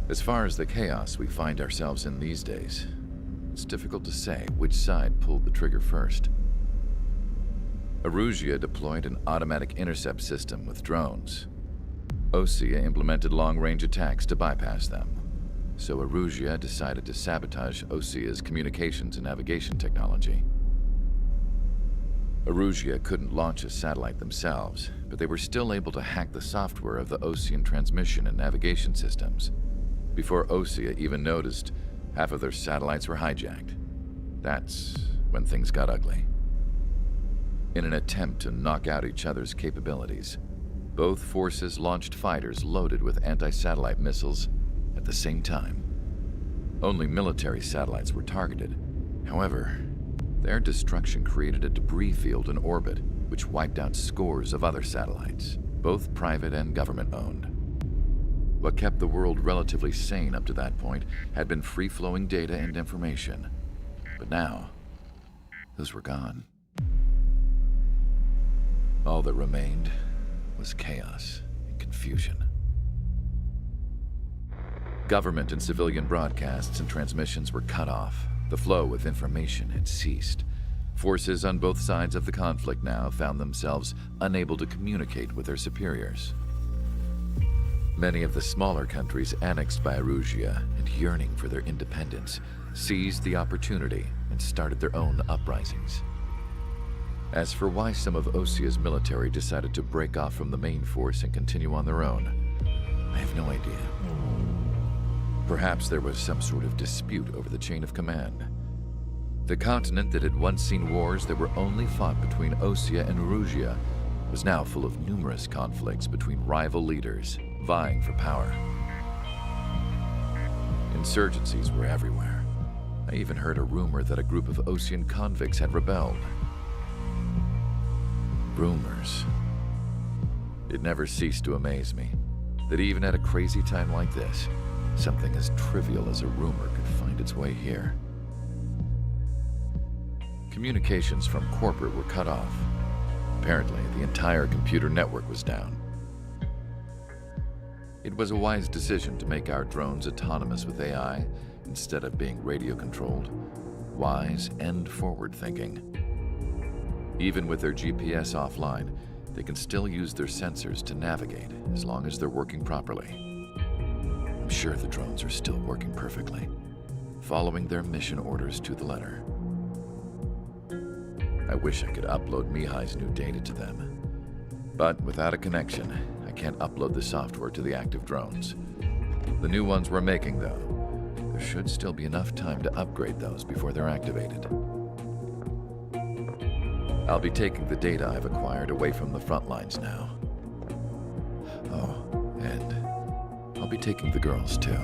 As far as the chaos we find ourselves in these days, it's difficult to say which side pulled the trigger first. Erusia deployed an automatic intercept system with drones. Osea implemented long-range attacks to bypass them. So Erusia decided to sabotage Osea's communications and navigation technology. Erusia couldn't launch a satellite themselves, but they were still able to hack the software of the Osean transmission and navigation systems. Before Osea even noticed, half of their satellites were hijacked. That's when things got ugly. In an attempt to knock out each other's capabilities, both forces launched fighters loaded with anti-satellite missiles at the same time. Only military satellites were targeted. However, their destruction created a debris field in orbit, which wiped out scores of other satellites, both private and government-owned. What kept the world relatively sane up to that point had been free-flowing data and information. But now, those were gone. All that remained was chaos and confusion. Government and civilian broadcasts and transmissions were cut off. The flow of information had ceased. Forces on both sides of the conflict now found themselves unable to communicate with their superiors. Many of the smaller countries annexed by Erusia and yearning for their independence seized the opportunity and started their own uprisings. As for why some of Osea's military decided to break off from the main force and continue on their own, I have no idea. Perhaps there was some sort of dispute over the chain of command. The continent that had once seen wars that were only fought between Osea and Erusia was now full of numerous conflicts between rival leaders vying for power. Insurgencies were everywhere. I even heard a rumor that a group of Osean convicts had rebelled. Rumors. It never ceased to amaze me that even at a crazy time like this, something as trivial as a rumor could find its way here. Communications from corporate were cut off. Apparently, the entire computer network was down. It was a wise decision to make our drones autonomous with AI instead of being radio-controlled. Wise and forward-thinking. Even with their GPS offline, they can still use their sensors to navigate as long as they're working properly. I'm sure the drones are still working perfectly, following their mission orders to the letter. I wish I could upload Mihai's new data to them. But without a connection, I can't upload the software to the active drones. The new ones we're making, though, there should still be enough time to upgrade those before they're activated. I'll be taking the data I've acquired away from the front lines now. Oh, and I'll be taking the girls, too.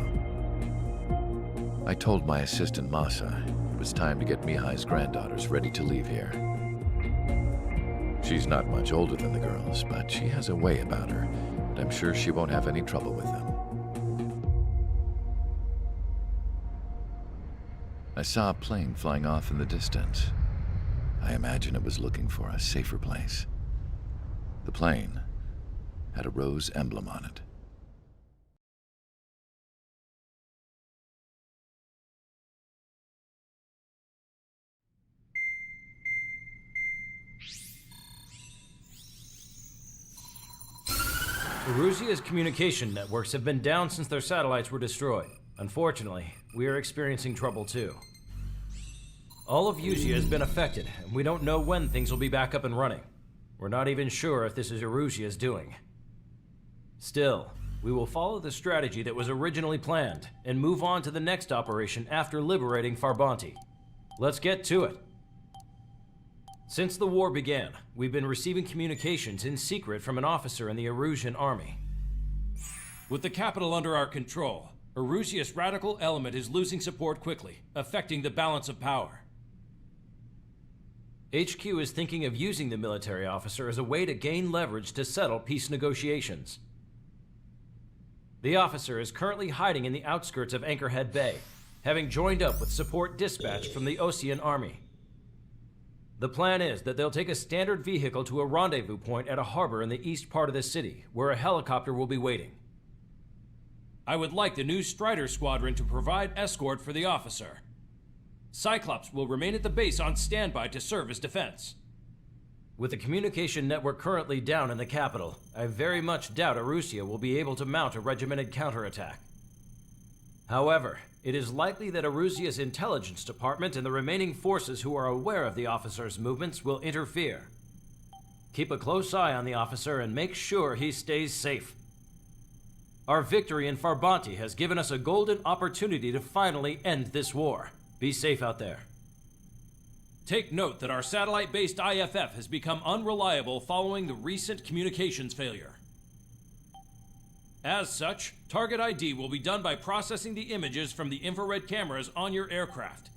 I told my assistant Masa it was time to get Mihai's granddaughters ready to leave here. She's not much older than the girls, but she has a way about her, and I'm sure she won't have any trouble with them. I saw a plane flying off in the distance. I imagine it was looking for a safer place. The plane had a rose emblem on it. Erusia's communication networks have been down since their satellites were destroyed. Unfortunately, we are experiencing trouble too. All of Usia has been affected, and we don't know when things will be back up and running. We're not even sure if this is Erusia's doing. Still, we will follow the strategy that was originally planned, and move on to the next operation after liberating Farbanti. Let's get to it. Since the war began, we've been receiving communications in secret from an officer in the Erusian army. With the capital under our control, Erusia's radical element is losing support quickly, affecting the balance of power. HQ is thinking of using the military officer as a way to gain leverage to settle peace negotiations. The officer is currently hiding in the outskirts of Anchorhead Bay, having joined up with support dispatched from the Osean army. The plan is that they'll take a standard vehicle to a rendezvous point at a harbor in the east part of the city, where a helicopter will be waiting. I would like the new Strider Squadron to provide escort for the officer. Cyclops will remain at the base on standby to serve as defense. With the communication network currently down in the capital, I very much doubt Erusia will be able to mount a regimented counterattack. However, it is likely that Erusia's intelligence department and the remaining forces who are aware of the officer's movements will interfere. Keep a close eye on the officer and make sure he stays safe. Our victory in Farbanti has given us a golden opportunity to finally end this war. Be safe out there. Take note that our satellite-based IFF has become unreliable following the recent communications failure. As such, target ID will be done by processing the images from the infrared cameras on your aircraft.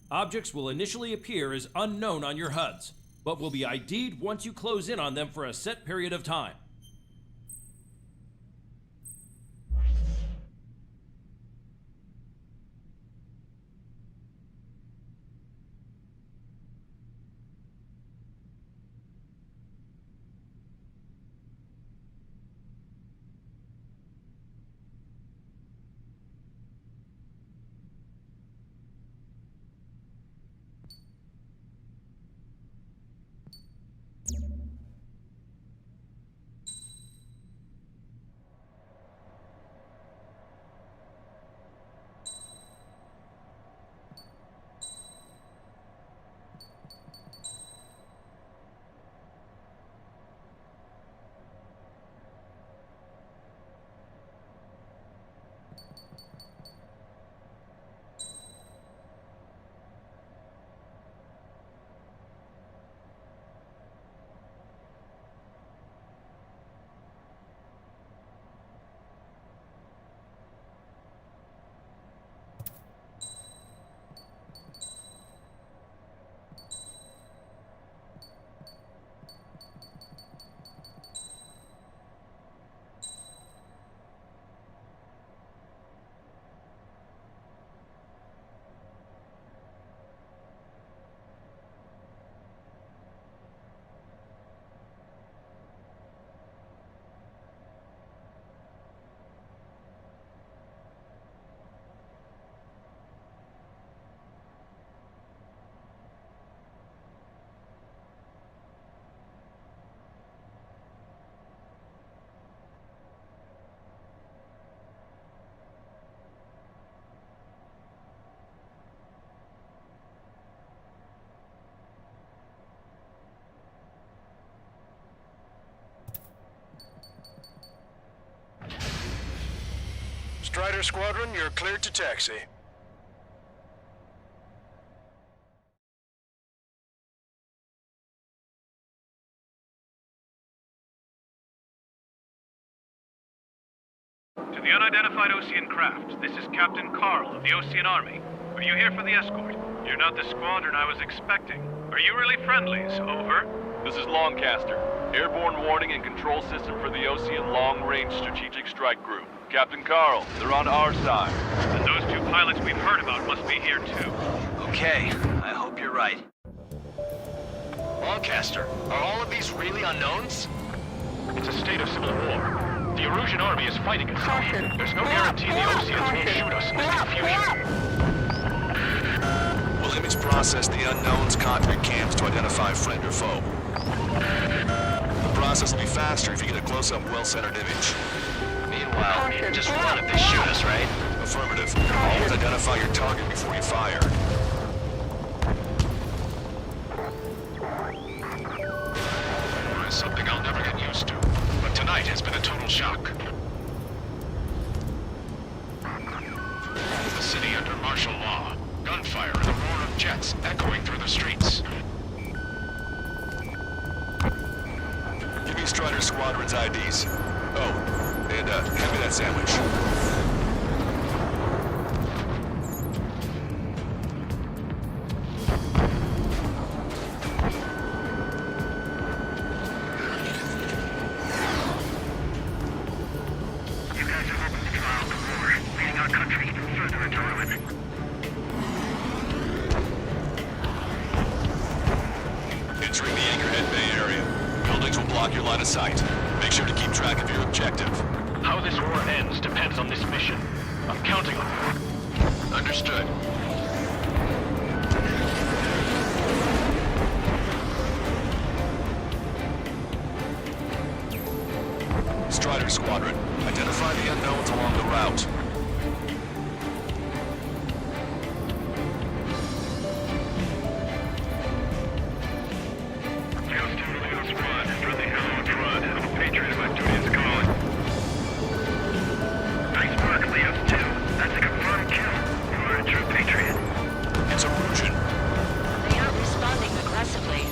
Objects will initially appear as unknown on your HUDs, but will be ID'd once you close in on them for a set period of time. Strider Squadron, you're cleared to taxi. To the unidentified Osean craft, this is Captain Carl of the Osean Army. Are you here for the escort? You're not the squadron I was expecting. Are you really friendlies? Over. This is Longcaster. Airborne warning and control system for the Osean Long-Range Strategic Strike Group. Captain Carl, they're on our side. And those two pilots we've heard about must be here too. Okay, I hope you're right. Longcaster, are all of these really unknowns? It's a state of civil war. The Erusian army is fighting itself. There's no guarantee the Oseans won't shoot us in this confusion. We'll image process the unknown's contact cams to identify friend or foe. The process will be faster if you get a close-up, well-centered image. Meanwhile, just run if they shoot us, right? Affirmative. Always identify your target before you fire. It's something I'll never get used to, but tonight has been a total shock. The city under martial law. Gunfire and the roar of jets echoing through the streets. Give me Strider Squadron's IDs. Oh, and hand me that sandwich. You guys have opened the trial for war, leading our country even further into ruin. Entering the Anchorhead Bay area. Buildings will block your line of sight. Make sure to keep track of your objective. How this war ends depends on this mission. I'm counting on you. Understood. Strider Squadron, identify the unknowns along the route. Patriot of Actunian's calling. Nice work, Leos 2. That's a confirmed kill. You are a true patriot. It's a Russian. They aren't responding aggressively.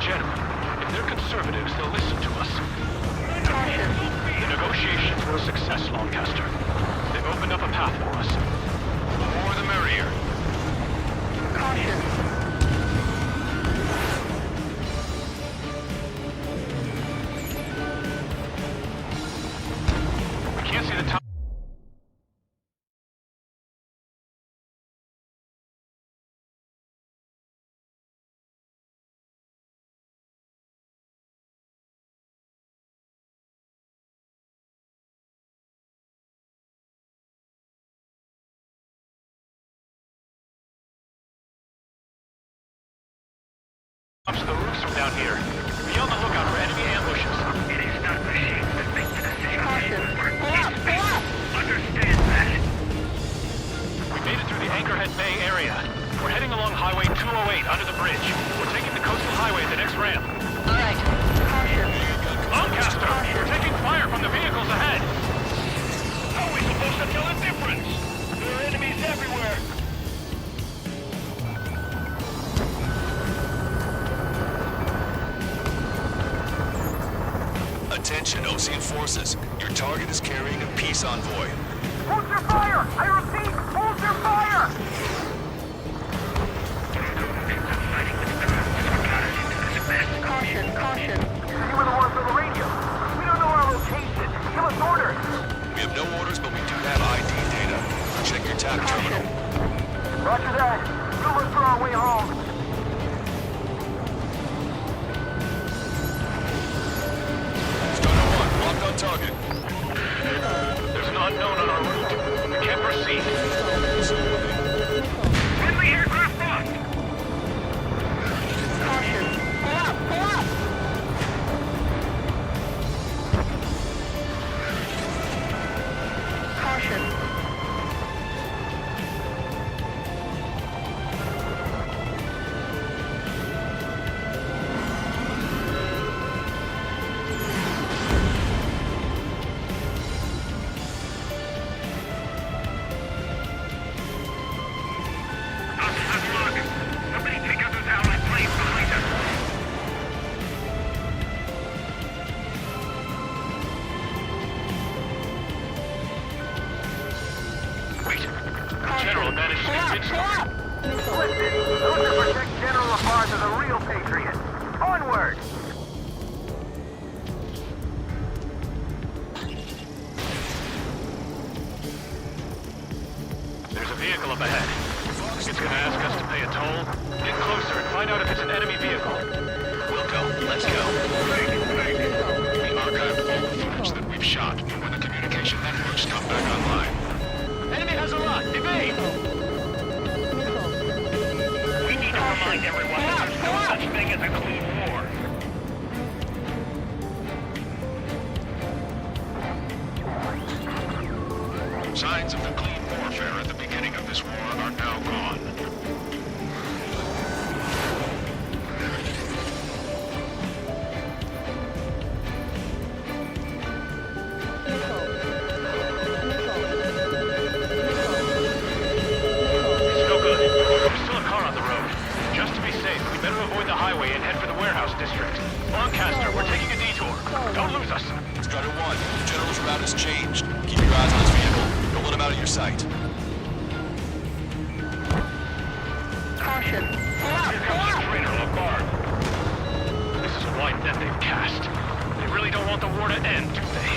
General, if they're conservatives, they'll listen to us. The negotiations were a success, Lancaster. They've opened up a path for us. The more the merrier. We can't see the top. Tops of the roofs from down here. Be on the lookout for enemy ambushes. It is not machines that make the decisions. Understand that. We made it through the Anchorhead Bay area. We're heading along Highway 208 under the bridge. We're taking the coastal highway at the next ramp. All right. Lancaster, we're taking fire from the vehicles ahead. How are we supposed to tell the difference? There are enemies everywhere. Attention, Ocean forces. Your target is carrying a peace envoy. Hold your fire! I repeat, hold your fire! Caution. You were the ones on the radio. We don't know our location. Give us orders. We have no orders, but we do have ID data. Check your TAC terminal. Roger that. We'll look for our way home. Stunner 1, locked on target. There's an unknown on our route. We can't proceed. Friendly aircraft lost. Pull up. Somebody take out those allied planes behind us. Wait. The general managed to convince them. Listen, those are protect General LaFarge are the real patriot. Onward! There's a vehicle up ahead. It's gonna ask us to pay a toll. Get closer and find out if it's an enemy vehicle. We'll go. Let's go. Right. We archived all the footage that we've shot when the communication networks come back online. Enemy has a lock. Evade! We need to remind everyone that there's no such thing as a clean war. Signs of the clean warfare at the beginning of this war are now gone. It's no good. There's still a car on the road. Just to be safe, we better avoid the highway and head for the warehouse district. Lancaster, we're taking a detour. Don't lose us. Strider 1, the general's route has changed. Keep your eyes on his vehicle. Don't let him out of your sight. Caution. Here comes the traitor, Labarre. This is a wide net they've cast. They really don't want the war to end, do they?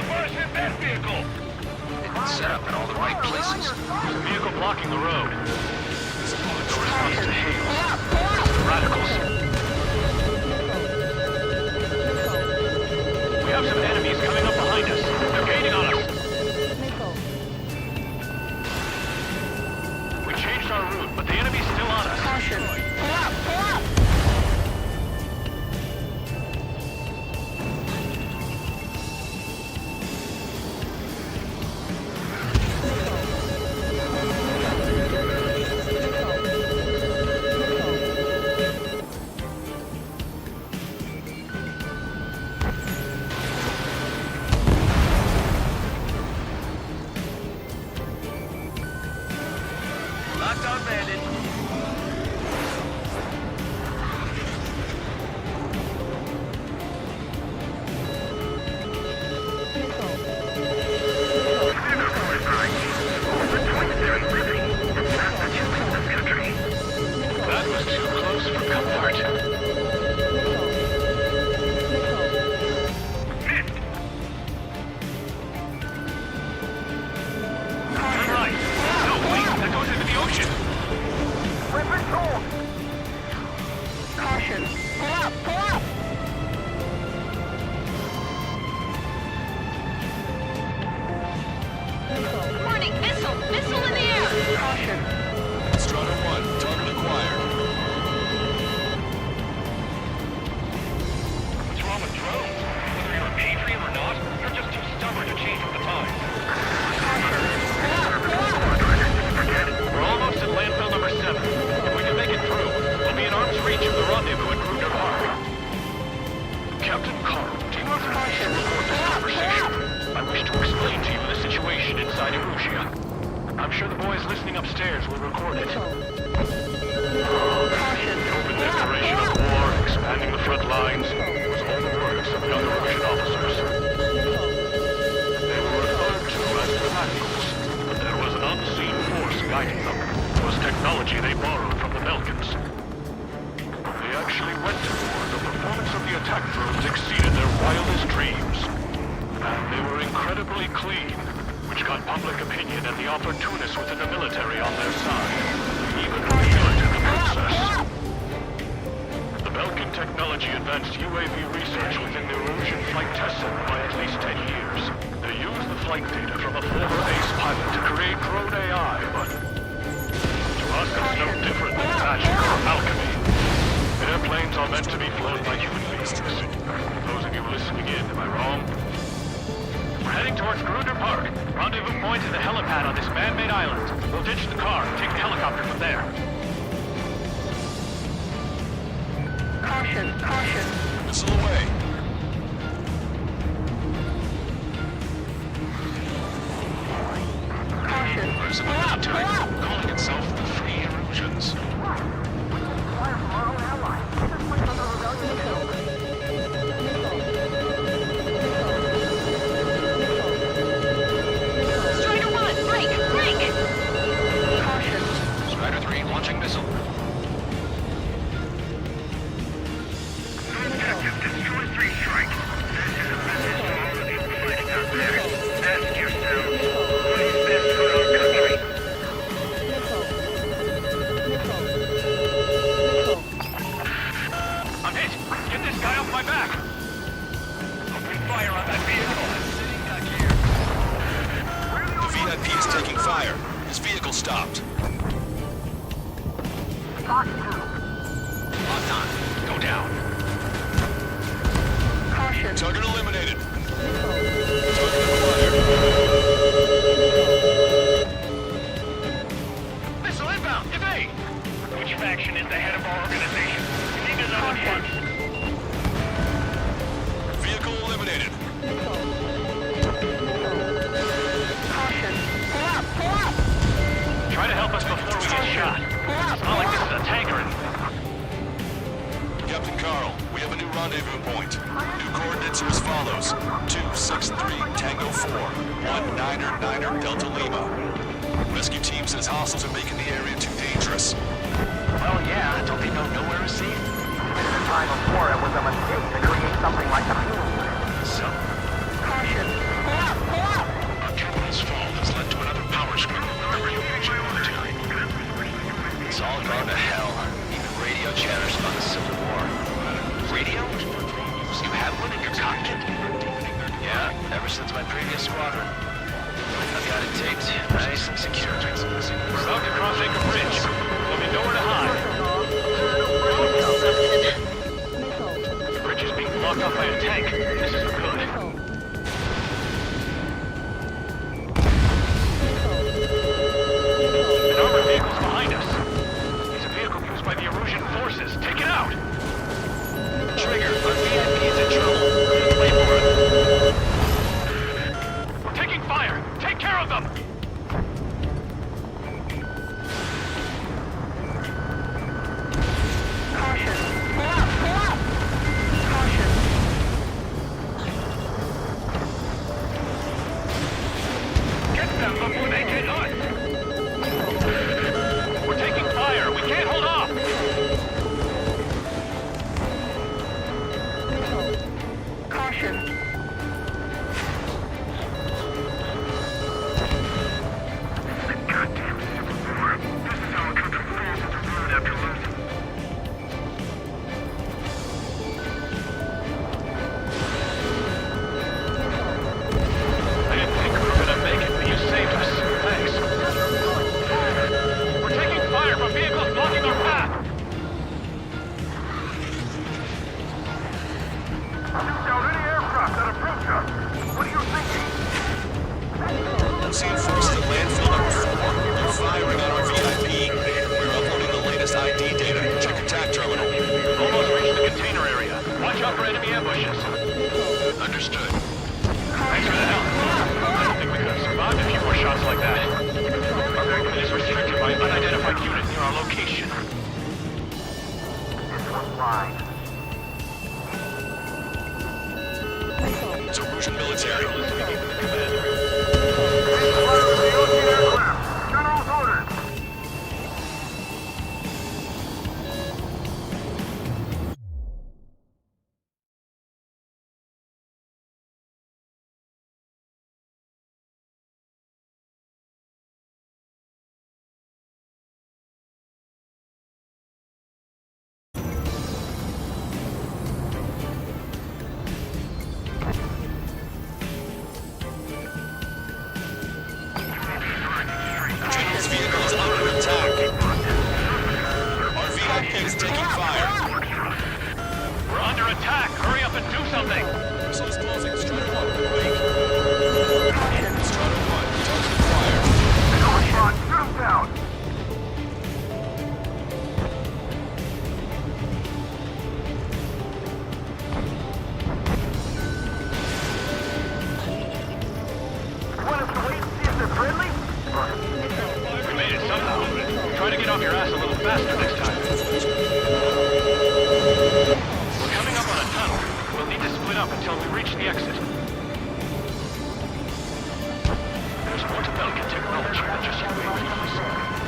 Labarre's hit that vehicle! It's set up in all the right places. There's a vehicle blocking the road. This is no response to hail. It's the radicals. We have some enemies coming up behind us. They're gaining on us. We changed our route, but the enemy's still on us. Caution. Pull up, pull up. Lockdown bandit. That was too close for comfort. Turn right. No, wait, that goes into the ocean. Caution. Pull up, pull up. Warning, missile, missile in the air. Caution. Strider 1, target acquired. What's wrong with drones? Whether you're a patriot or not, you're just too stubborn to change with the times. We're almost at landfill number 7. If we can make it through, we'll be in arm's reach of the rendezvous at Kruger Park. Captain Carl, do you have permission to record this conversation? I wish to explain to you the situation inside Erusia. I'm sure the boys listening upstairs will record it. The open declaration of war, expanding the front lines, was all the works of young Russian officers. They were referred to as the radicals, but there was an unseen force guiding them. It was technology they borrowed from the Belkans. They actually went to war. The performance of the attack drones exceeded their wildest dreams. And they were incredibly clean, which got public opinion and the opportunists within the military on their side. Even Leela to the princess. The Belkan technology advanced UAV research within the Erusian Flight Test Center by at least 10 years. They used the flight data from a former ace pilot to create drone AI, but to us it's no different than magic or alchemy. Airplanes are meant to be flown by human beings. Those of you listening in, am I wrong? We're heading towards Gruner Park. Rendezvous point is the helipad on this man-made island. We'll ditch the car and take the helicopter from there. Caution, caution. Missile away. Caution. There's an army type calling itself the Free Erusians. Strider 1, break, break. Caution. Strider 3, launching missile. Objective, destroy 3 strike. This is a message to all of you fighting out there. Ask yourselves, what is best for our country? I'm hit! Get this guy off my back! Open fire on that vehicle! The VIP is taking fire. His vehicle stopped. Locked on. Go down. Caution. Target eliminated. Target acquired. connection is the head of our organization. We need to know what he wants. Vehicle eliminated. Try to help us before we get shot. It's not like this is a tanker anymore. Captain Carl, we have a new rendezvous point. New coordinates are as follows. 263 Tango 4, 199er Delta Lima. Rescue team says hostiles are making the area too dangerous. Well, yeah, don't they know nowhere to see? The time before it was a mistake to create something like the fuel. So, Caution! Pull up! Pull up! our terminal's fall has led to another power screw for the Asian military. It's all gone to hell. Even radio chatters about the Civil War. Radio? You have one in your cockpit? Yeah, ever since my previous squadron. I've got it taped, nice and secure. We're about to cross Anchor Bridge. There'll be nowhere to hide. The bridge is being blocked off by a tank. This isn't good. An armored vehicle's behind us. It's a vehicle used by the Erusian forces. Take it out! Trigger, our VIP is in trouble. Wait for it. We're taking fire! Take care of them! Caution! Pull up! Pull up! Caution! Get them before they get us! We're taking fire! We can't hold off! Caution! Goddamn Civil War. This is how a country falls into ruin after losing. I didn't think we were gonna make it, but you saved us. Thanks. We're taking fire from vehicles blocking our path! Shoot down any aircraft that approach us. What are you thinking? Ocean forces at landfill number 4. They're firing on our VIP. We're uploading the latest ID data. Check your TAC terminal. Almost reached the container area. Watch out for enemy ambushes. Understood. Thanks for the help. I don't think we could have survived a few more shots like that. Our movement is restricted by an unidentified unit near our location. This one's mine. It's Erusian military. General's orders. General's vehicle is under attack. Our VIP is taking fire. We're under attack! Hurry up and do something! Missiles closing. Strider 1, wake. Strider 1, target fire. Come on, shoot him down. You want us to wait and see if they're friendly? We made it somehow. Try to get off your ass a little faster next time. We're coming up on a tunnel. We'll need to split up until we reach the exit. There's more to Belkin technology than just UAVs.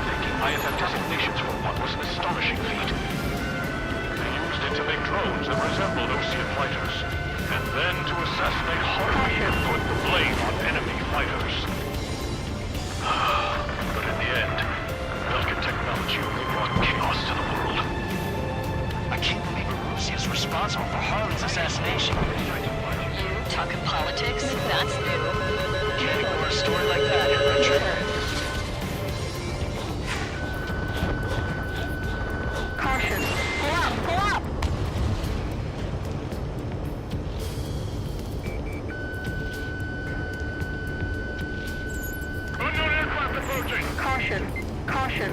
Taking IFF designations for one was an astonishing feat. They used it to make drones that resembled Osean fighters, and then to assassinate Harvey and put the blame on enemy fighters. But in the end, Belkin technology only brought chaos to the world. I can't believe Erusia is responsible for Harlan's assassination. Talking politics? That's new. Can't ignore a story like that, Richard. Caution! Pull up! Pull up! Unknown aircraft approaching! Caution! Caution!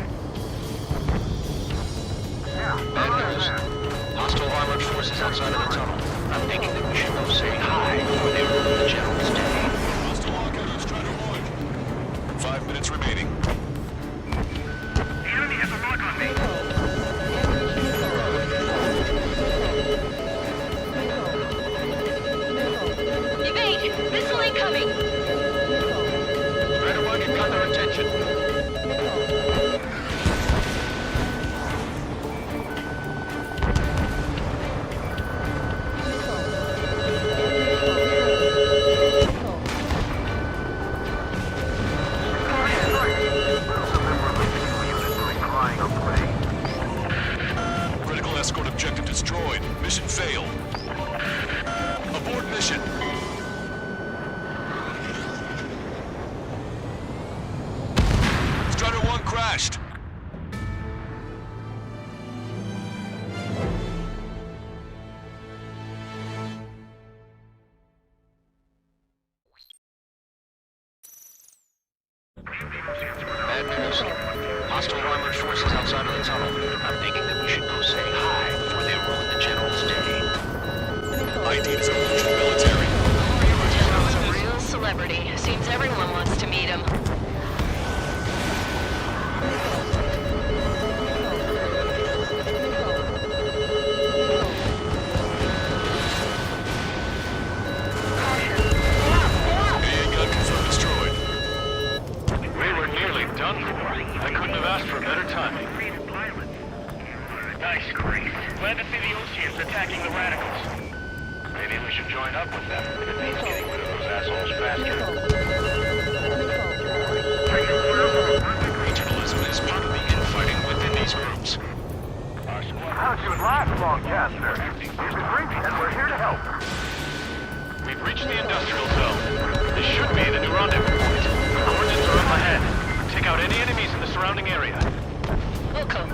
Mission failed. Abort mission. Strider 1 crashed. Bad news. Hostile armored forces outside of the tunnel. I'm thinking that we should go say hi before they ruin the General's day. ID is a Russian military. The General's a real celebrity. Seems everyone wants to meet him. AA gun confirmed destroyed. We were nearly done for. I couldn't have asked for better timing. Nice, Grace. Glad to see the Oceans attacking the radicals. Maybe we should join up with them. It means getting rid of those assholes faster. Regionalism is part of the infighting within these groups. How'd you last, Longcaster? We've been drinking and we're here to help. We've reached the industrial zone. This should be the new rendezvous point. Coordinates are up ahead. Take out any enemies in the surrounding area. Welcome.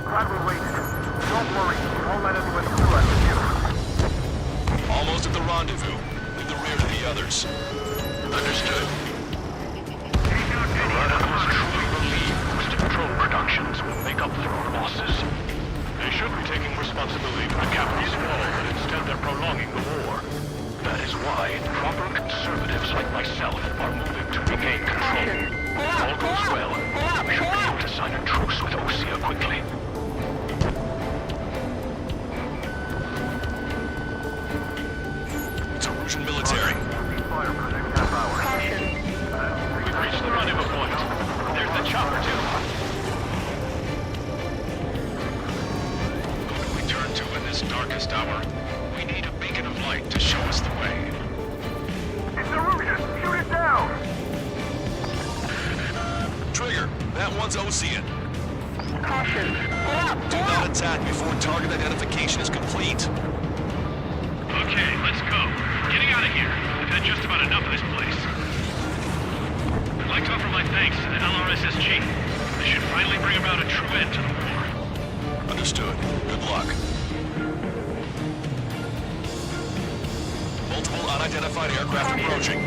Glad we waited. Don't worry, we won't let anyone through us with you. Almost at the rendezvous. Leave the rear to the others. Understood. The radicals truly believe Booster Patrol Productions will make up for our losses. They should be taking responsibility for the capital's fall, but instead they're prolonging the war. That is why proper conservatives like myself are moving to regain control. If all goes well, we should be able to sign a truce with Osea quickly. It's a Russian military. Fire for the next half hour. We've reached the rendezvous point. There's the chopper, too. Who do we turn to in this darkest hour? We need a beacon of light to show us the way. It's the Russian! Shoot it down! Trigger, that one's Ocean. Do not attack before target identification is complete. Okay, let's go. Getting out of here. I've had just about enough of this place. I'd like to offer my thanks to the LRSSG. This should finally bring about a true end to the war. Understood. Good luck. Multiple unidentified aircraft approaching.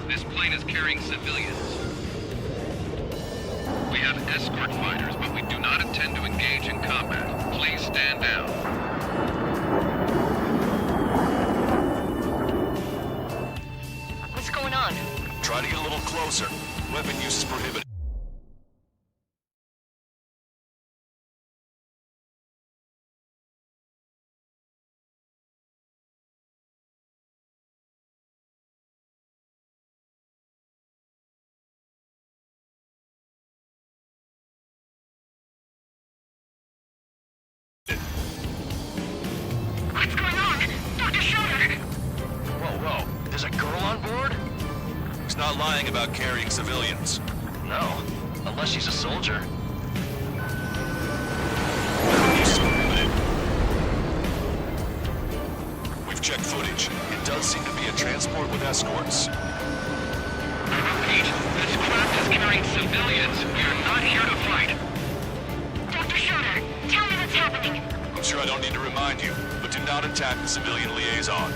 This plane is carrying civilians. We have escort fighters, but we do not intend to engage in combat. Please stand down. What's going on? Try to get a little closer. Weapon use is prohibited. What's going on? Dr. Schroeder! Whoa. There's a girl on board? He's not lying about carrying civilians. No. Unless she's a soldier. Weapon use is prohibited. We've checked footage. It does seem to be a transport with escorts. Repeat, this craft is carrying civilians. We are not here to fight. Dr. Schroeder, tell me what's happening. I'm sure I don't need to remind you, but do not attack the civilian liaison.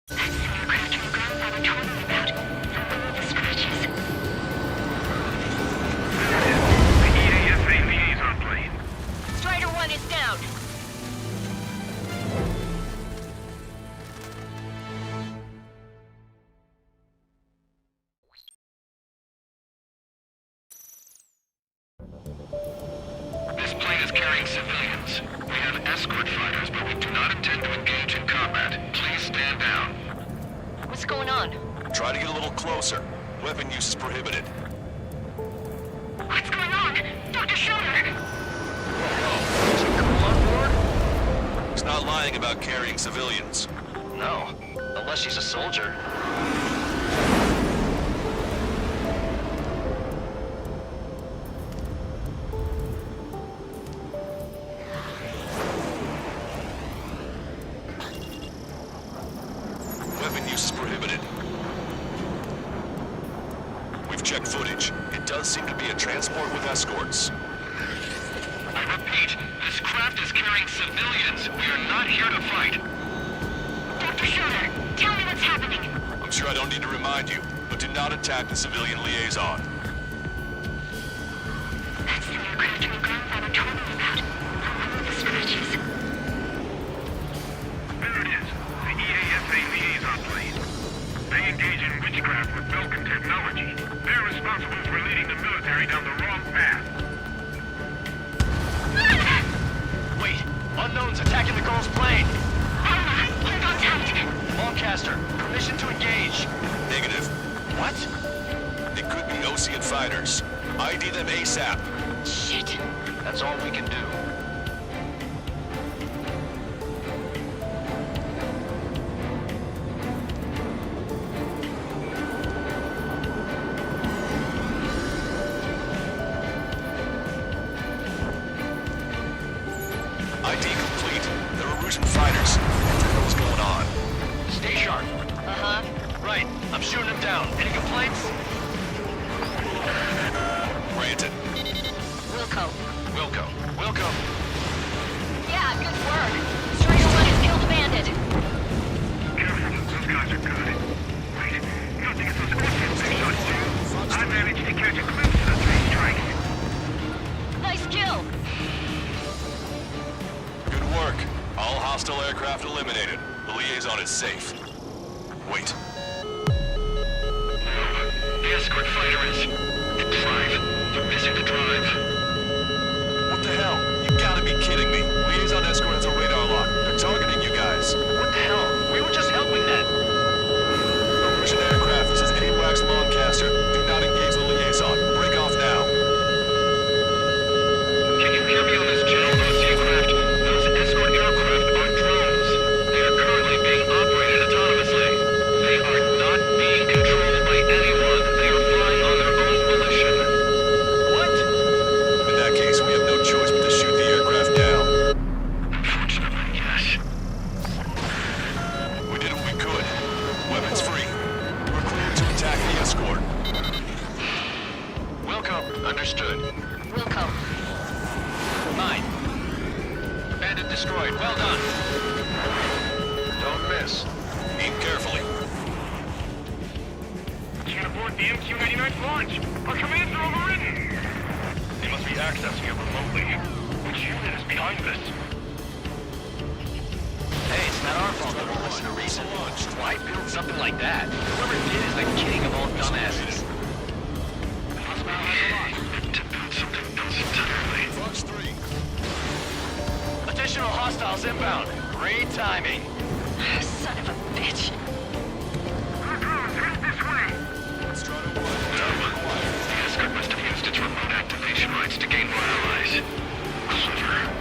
That's the aircraft your grandfather told me about. Look at the scratches. The EASA liaison plane. Strider 1 is down. This plane is carrying civilians. We have escort fighters, but we do not intend to engage in combat. Please stand down. What's going on? Try to get a little closer. Weapon use is prohibited. What's going on? Dr. Schroeder! There's a girl on board? He's not lying about carrying civilians. No, unless she's a soldier. Weapon use is prohibited. We've checked footage. It does seem to be a transport with escorts. I repeat, this craft is carrying civilians. We are not here to fight. Dr. Schroeder, tell me what's happening. I'm sure I don't need to remind you, but do not attack the civilian liaison. That's the aircraft your grandfather told me about. All the scratches. There it is. The EASA liaison plane. They engage in witchcraft with Belkin technology. They're responsible for leading the military down the wrong path. Wait, unknowns attacking the girl's plane. Alma, hold on tight. Lancaster, permission to engage. Negative. What? It could be Osean fighters. ID them ASAP. Shit. That's all we can do. ID complete. There are Russian fighters. What the hell's going on? Stay sharp. Uh-huh. Right, I'm shooting him down. Any complaints? Granted. Wilco. Wilco. Yeah, good work. Strider 1 has killed a bandit. Careful, those guys are good. Wait, you don't think it's those Oseans they shot too? I managed to catch a glimpse of the three strikes. Nice kill. Good work. All hostile aircraft eliminated. The liaison is safe. Wait. The escort fighter is... Drive. You're missing the drive. What the hell? You gotta be kidding me. Liaison escort has a radar lock. They're targeting you guys. What the hell? We were just helping them. A Russian aircraft says AWACS Lancaster. Do not engage the liaison. Break off now. Can you hear me on this channel, Osean craft? Those escort aircraft are drones. They are currently being operated autonomously. They are not being controlled by anyone. They are flying on their own volition. What? In that case, we have no choice but to shoot the aircraft down. Unfortunately, yes. We did what we could. Weapons free. We're clear to attack the escort. Wilco. Understood. Wilco. Mine. Bandit destroyed. Well done. Don't miss. Aim carefully. Can't abort the MQ-99's launch. Our commands are overridden. They must be accessing it remotely. Which unit is behind this? Hey, it's not our fault that we listen to reason. Why build something like that? Whoever did is the king of all dumbasses. To build something else entirely. Fox 3. Additional hostiles inbound. Great timing. Son of a bitch. Our drones headed this way. Strider 1. The escort must have used its remote activation rights to gain more allies. Clever.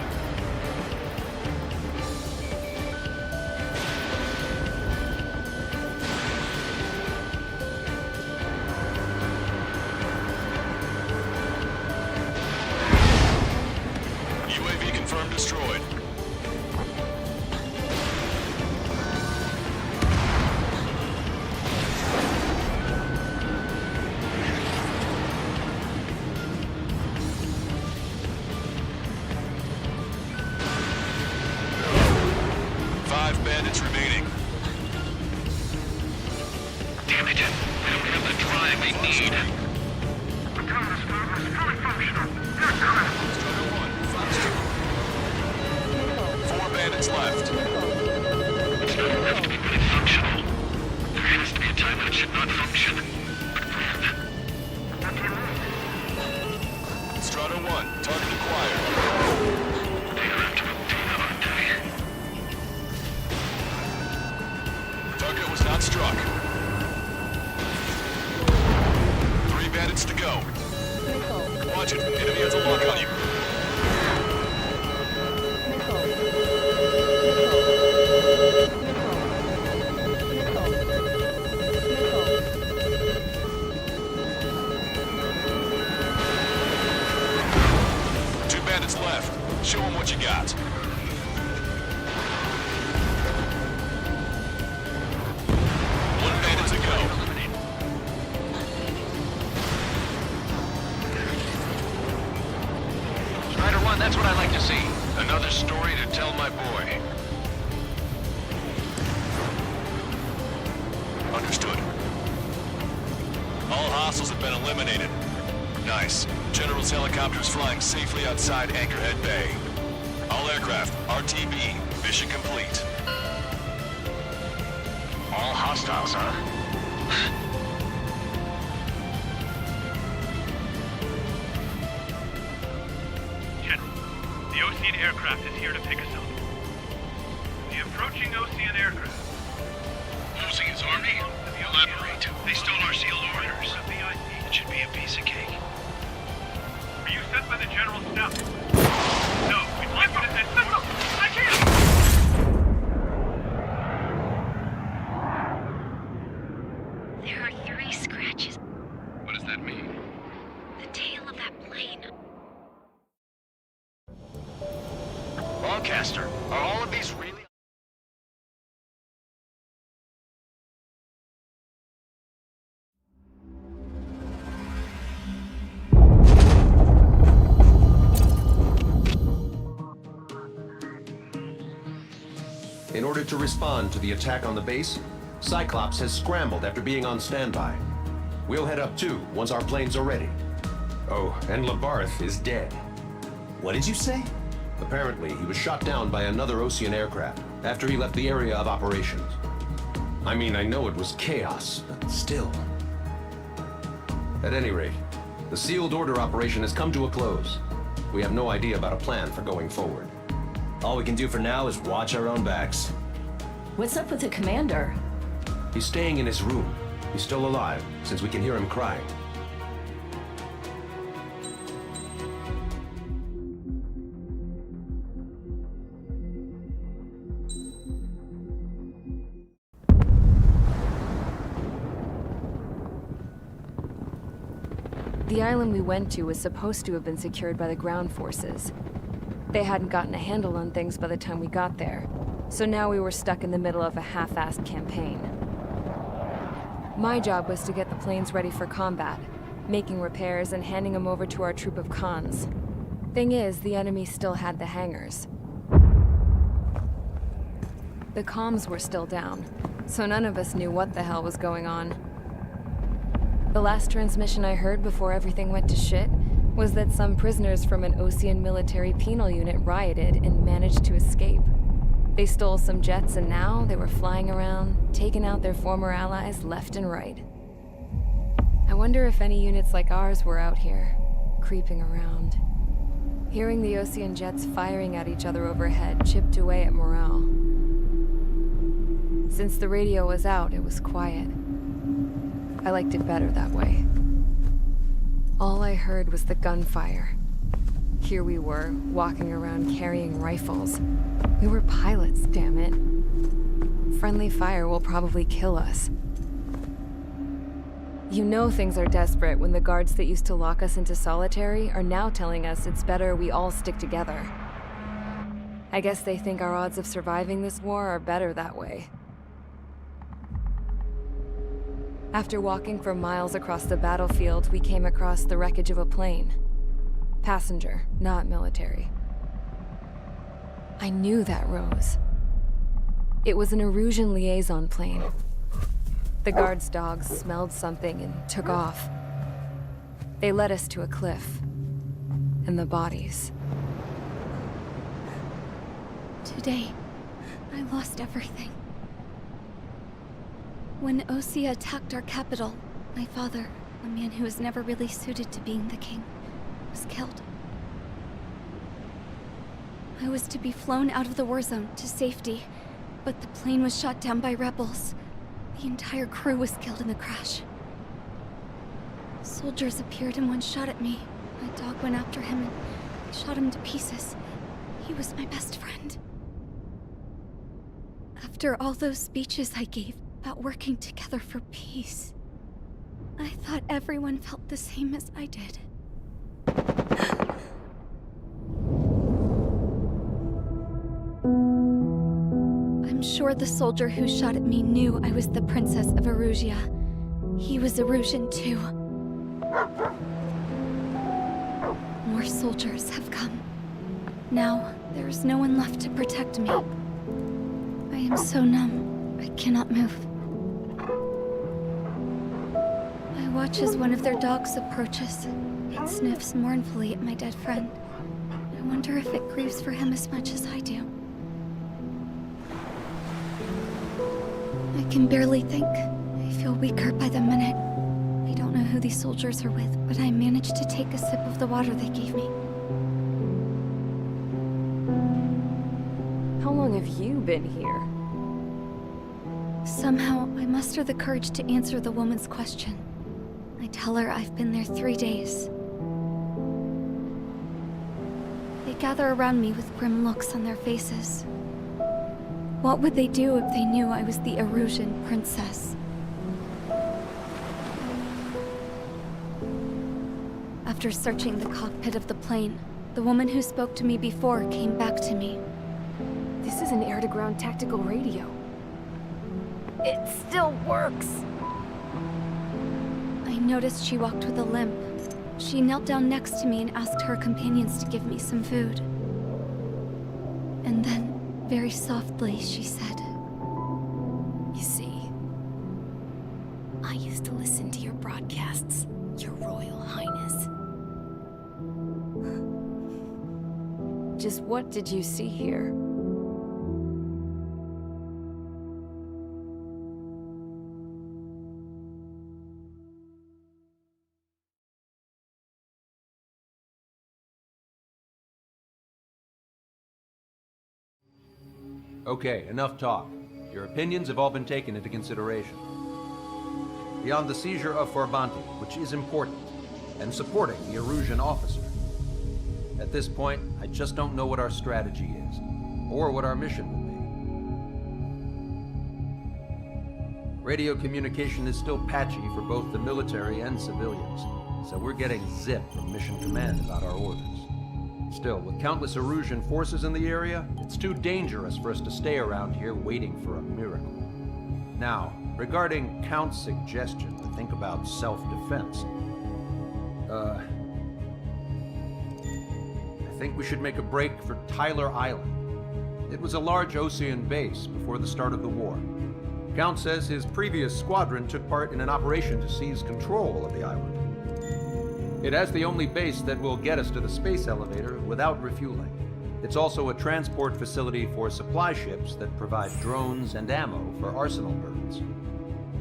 UAV confirmed destroyed. Five bandits remaining. Damn it. We don't have the drive we need. Autonomous mode is fully functional. They're coming. Strider 1. Fox 2. 4 bandits left. It's not enough to be fully functional. There has to be a time when it should not function. But when? Strider 1. Target acquired. They are after Athena, aren't they? Target was not struck. 3 bandits to go. Watch it. Enemy has a lock on you. hostiles have been eliminated. Nice. General's helicopter's flying safely outside Anchorhead Bay. All aircraft, RTB, mission complete. All hostiles, huh? General, the Ocean aircraft is here to pick us up. The approaching Ocean aircraft. Losing his army? Elaborate. They stole our sealed orders. It should be a piece of cake. Were you sent by the General's staff? No, we'd like you to send... No, I can't! There are 3 scratches. What does that mean? The tail of that plane. Lancaster, are all of these really... In order to respond to the attack on the base, Cyclops has scrambled after being on standby. We'll head up too, once our planes are ready. Oh, and Labarth is dead. What did you say? Apparently, he was shot down by another Ocean aircraft after he left the area of operations. I mean, I know it was chaos, but still. At any rate, the sealed order operation has come to a close. We have no idea about a plan for going forward. All we can do for now is watch our own backs. What's up with the commander? He's staying in his room. He's still alive, since we can hear him crying. The island we went to was supposed to have been secured by the ground forces. They hadn't gotten a handle on things by the time we got there, so now we were stuck in the middle of a half-assed campaign. My job was to get the planes ready for combat, making repairs and handing them over to our troop of cons. Thing is, the enemy still had the hangars. The comms were still down, so none of us knew what the hell was going on. The last transmission I heard before everything went to shit was that some prisoners from an Ocean military penal unit rioted and managed to escape. They stole some jets and now they were flying around, taking out their former allies left and right. I wonder if any units like ours were out here, creeping around. Hearing the Ocean jets firing at each other overhead chipped away at morale. Since the radio was out, it was quiet. I liked it better that way. All I heard was the gunfire. Here we were, walking around carrying rifles. We were pilots, damn it. Friendly fire will probably kill us. You know things are desperate when the guards that used to lock us into solitary are now telling us it's better we all stick together. I guess they think our odds of surviving this war are better that way. After walking for miles across the battlefield, we came across the wreckage of a plane. Passenger, not military. I knew that rose. It was an Erusian liaison plane. The guard's dogs smelled something and took off. They led us to a cliff. And the bodies. Today, I lost everything. When Osea attacked our capital, my father, a man who was never really suited to being the king, was killed. I was to be flown out of the war zone to safety, but the plane was shot down by rebels. The entire crew was killed in the crash. Soldiers appeared and one shot at me. My dog went after him and shot him to pieces. He was my best friend. After all those speeches I gave about working together for peace, I thought everyone felt the same as I did. I'm sure the soldier who shot at me knew I was the Princess of Erusia. He was Erusian too. More soldiers have come. Now, there is no one left to protect me. I am so numb, I cannot move. I watch as one of their dogs approaches. It sniffs mournfully at my dead friend. I wonder if it grieves for him as much as I do. I can barely think. I feel weaker by the minute. I don't know who these soldiers are with, but I managed to take a sip of the water they gave me. How long have you been here? Somehow, I muster the courage to answer the woman's question. I tell her I've been there 3 days. They gather around me with grim looks on their faces. What would they do if they knew I was the Erusian princess? After searching the cockpit of the plane, the woman who spoke to me before came back to me. This is an air-to-ground tactical radio. It still works! I noticed she walked with a limp. She knelt down next to me and asked her companions to give me some food. And then, very softly, she said, You see, I used to listen to your broadcasts, Your Royal Highness. Just what did you see here? Okay, enough talk. Your opinions have all been taken into consideration. Beyond the seizure of Forbanti, which is important, and supporting the Erusian officer. At this point, I just don't know what our strategy is, or what our mission will be. Radio communication is still patchy for both the military and civilians, so we're getting zip from Mission Command about our orders. Still, with countless Erusian forces in the area, it's too dangerous for us to stay around here waiting for a miracle. Now, regarding Count's suggestion to think about self-defense, I think we should make a break for Tyler Island. It was a large Osean base before the start of the war. Count says his previous squadron took part in an operation to seize control of the island. It has the only base that will get us to the space elevator without refueling. It's also a transport facility for supply ships that provide drones and ammo for arsenal birds.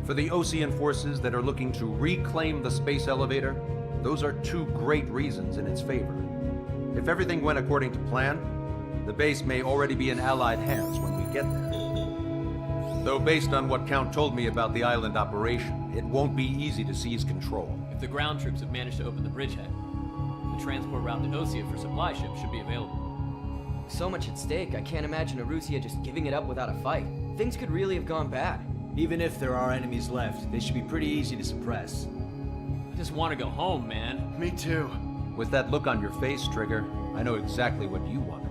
For the Osean forces that are looking to reclaim the space elevator, those are two great reasons in its favor. If everything went according to plan, the base may already be in Allied hands when we get there. Though based on what Count told me about the island operation, it won't be easy to seize control. If the ground troops have managed to open the bridgehead, the transport route to Osea for supply ships should be available. So much at stake, I can't imagine Erusia just giving it up without a fight. Things could really have gone bad. Even if there are enemies left, they should be pretty easy to suppress. I just want to go home, man. Me too. With that look on your face, Trigger, I know exactly what you want to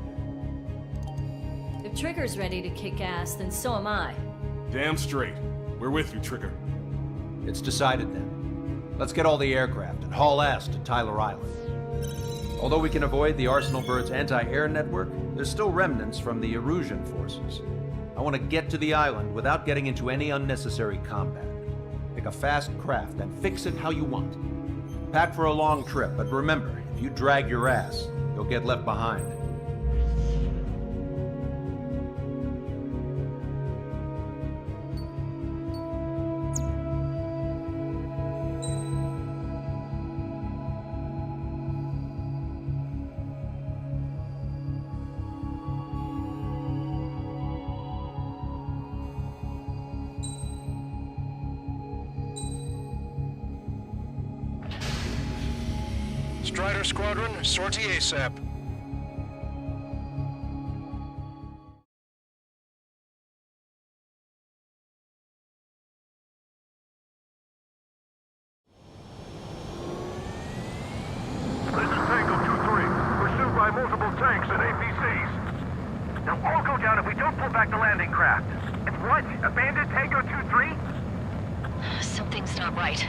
do. If Trigger's ready to kick ass, then so am I. Damn straight. We're with you, Trigger. It's decided then. Let's get all the aircraft and haul ass to Tyler Island. Although we can avoid the Arsenal Bird's anti-air network, there's still remnants from the Erusian forces. I want to get to the island without getting into any unnecessary combat. Pick a fast craft and fix it how you want. Pack for a long trip, but remember, if you drag your ass, you'll get left behind. Strider Squadron, sortie ASAP. This is Tango 2-3, pursued by multiple tanks and APCs. They'll all go down if we don't pull back the landing craft. And what? Abandon Tango 2-3? Something's not right.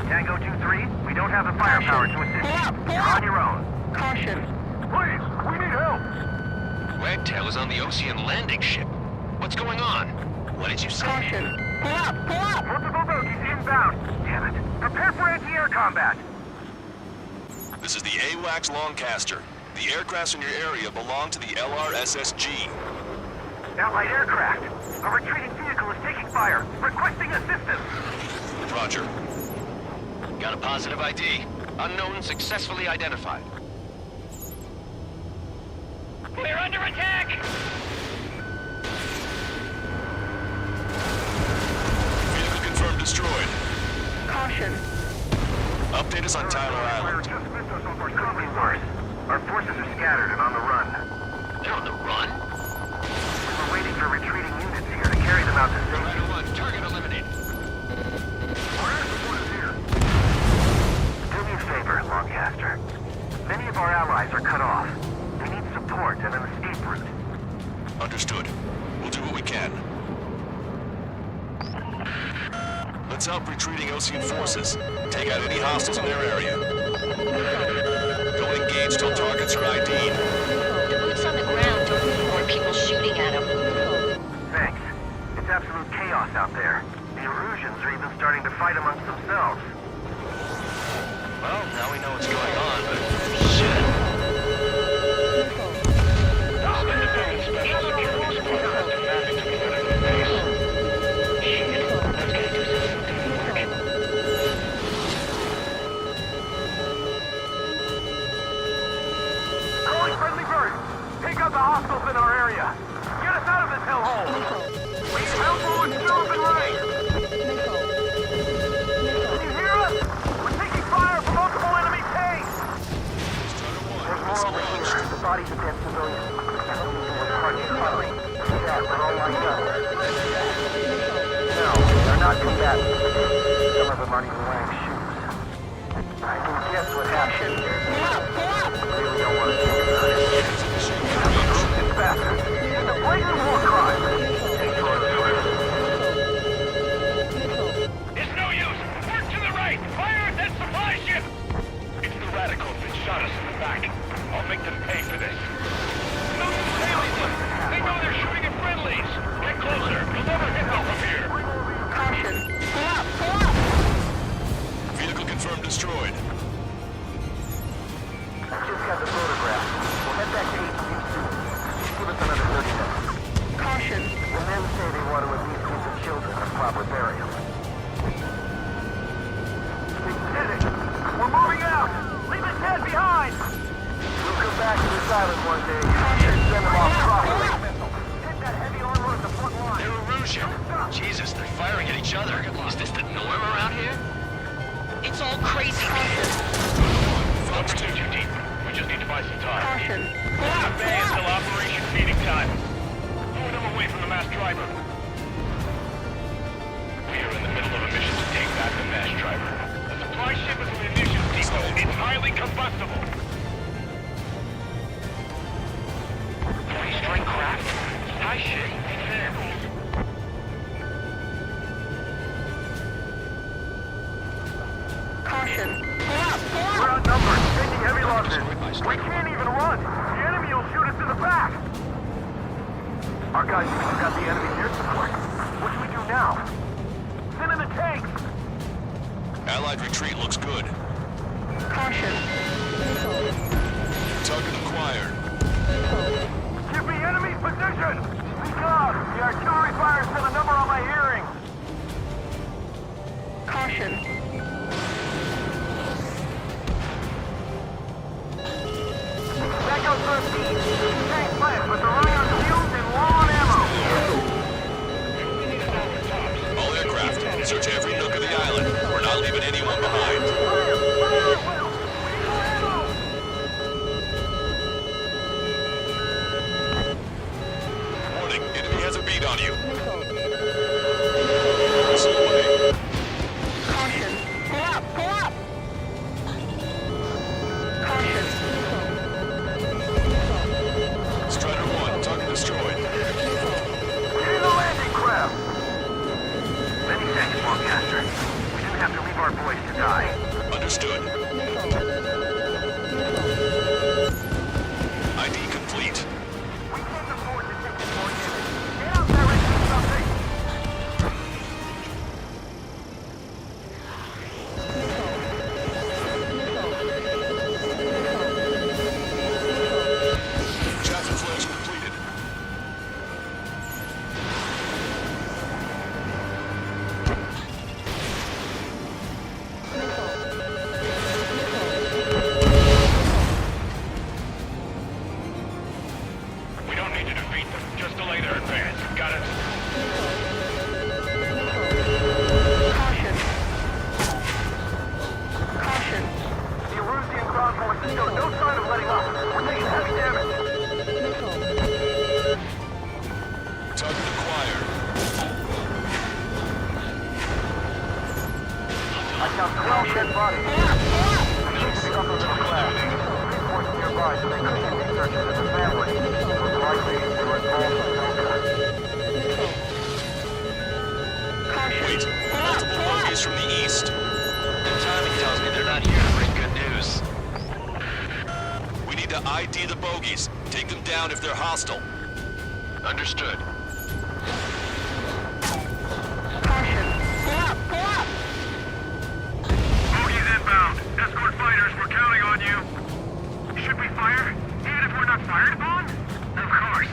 Tango 2-3, we don't have the firepower to assist you. You're on your own. Caution. Please, we need help. Wagtail is on the Osean landing ship. What's going on? What did you say? Caution. Pull up! Pull up! Multiple bogies inbound. Damn it. Prepare for anti-air combat. This is the AWACS Lancaster. The aircrafts in your area belong to the LRSSG. Allied aircraft. A retreating vehicle is taking fire. Requesting assistance. Roger. Got a positive ID. Unknown successfully identified. We're under attack! Vehicle confirmed destroyed. Caution. Update us on Tyler Island. Could be worse. Our forces are scattered and on the run. They're on the run? We're waiting for retreating units here to carry them out to safety. Target eliminated. Do me a favor, Lancaster. Many of our allies are cut off. We need support and an escape route. Understood. We'll do what we can. Let's help retreating Osean forces. Take out any hostiles in their area. Don't engage till targets are ID'd. The boots on the ground don't need more people shooting at them. Thanks. It's absolute chaos out there. The Erusians are even starting to fight amongst themselves. Well, now we know what's going on, but shit. Calling friendly bird! Take out the hostiles in our area! Get us out of this hellhole! We need help on still up and running! Can you hear us? We're taking fire from multiple enemy tanks! There's more over here. The bodies of dead civilians. We're parking cutlery. Yeah, we're all lined up. No, they're not combatants. Some of them aren't even wearing shoes. I can guess what happened. Really don't want to think about it. It's faster. It's a blatant war crime. It's no use! Work to the right! Fire at that supply ship! It's the radicals that shot us in the back. I'll make them pay for this. No use tailing them! They know they're shooting at friendlies! Get closer! You'll never hit them from here! Caution! Pull up! Pull up! Vehicle confirmed destroyed. I just got the photograph. We'll head back to HQ soon. Give us another 30 minutes. Caution! The men say they want to at least give the children a proper burial. We did it! We're moving out! Leave the dead behind! We'll come back to this island one day and send them off properly. Hit that heavy armor at the front line. They're Erusian. Jesus, they're firing at each other. Is this the norm around here? It's all crazy. Don't pursue too deep. We just need to buy some time. Caution! Pull Bay until Operation Feeding Time. Move them away from the mass driver. We are in the middle of a mission to take back the mass driver. The supply ship is a munitions depot. It's highly combustible. Three-string craft? High shit. Caution! Pull up! Pull up! We're outnumbered. Taking heavy losses. We can't even run. The enemy will shoot us in the back. Our guys have got the enemy near support. What do we do now? Send in the tanks! Allied retreat looks good. Caution! Target acquired. Give me enemy position! Speak up! The artillery fire sent a number on my hearing! Caution! That goes 13. Tank flash, but they're running on fumes and low on ammo! All aircraft, search every nook of the island. We're not leaving anyone behind. Warning, enemy has a bead on you. Missile away. Caution! Pull up! Pull up! Caution! Strider 1, target destroyed. Getting the landing craft! Many thanks, Lancaster. We didn't have to leave our boys to die. Understood. ID complete. We can't afford to take this more damage. Get out there and do something! bodies. They seem to be upper middle class. Reports nearby, so they could be researchers as a family. Most likely, they were involved in some kind. Wait, multiple bogeys from the east. Their timing tells me they're not here to bring good news. We need to ID the bogeys. Take them down if they're hostile. Understood. Bogeys inbound. Escort fighters, we're counting on you. Should we fire? Even if we're not fired upon? Of course.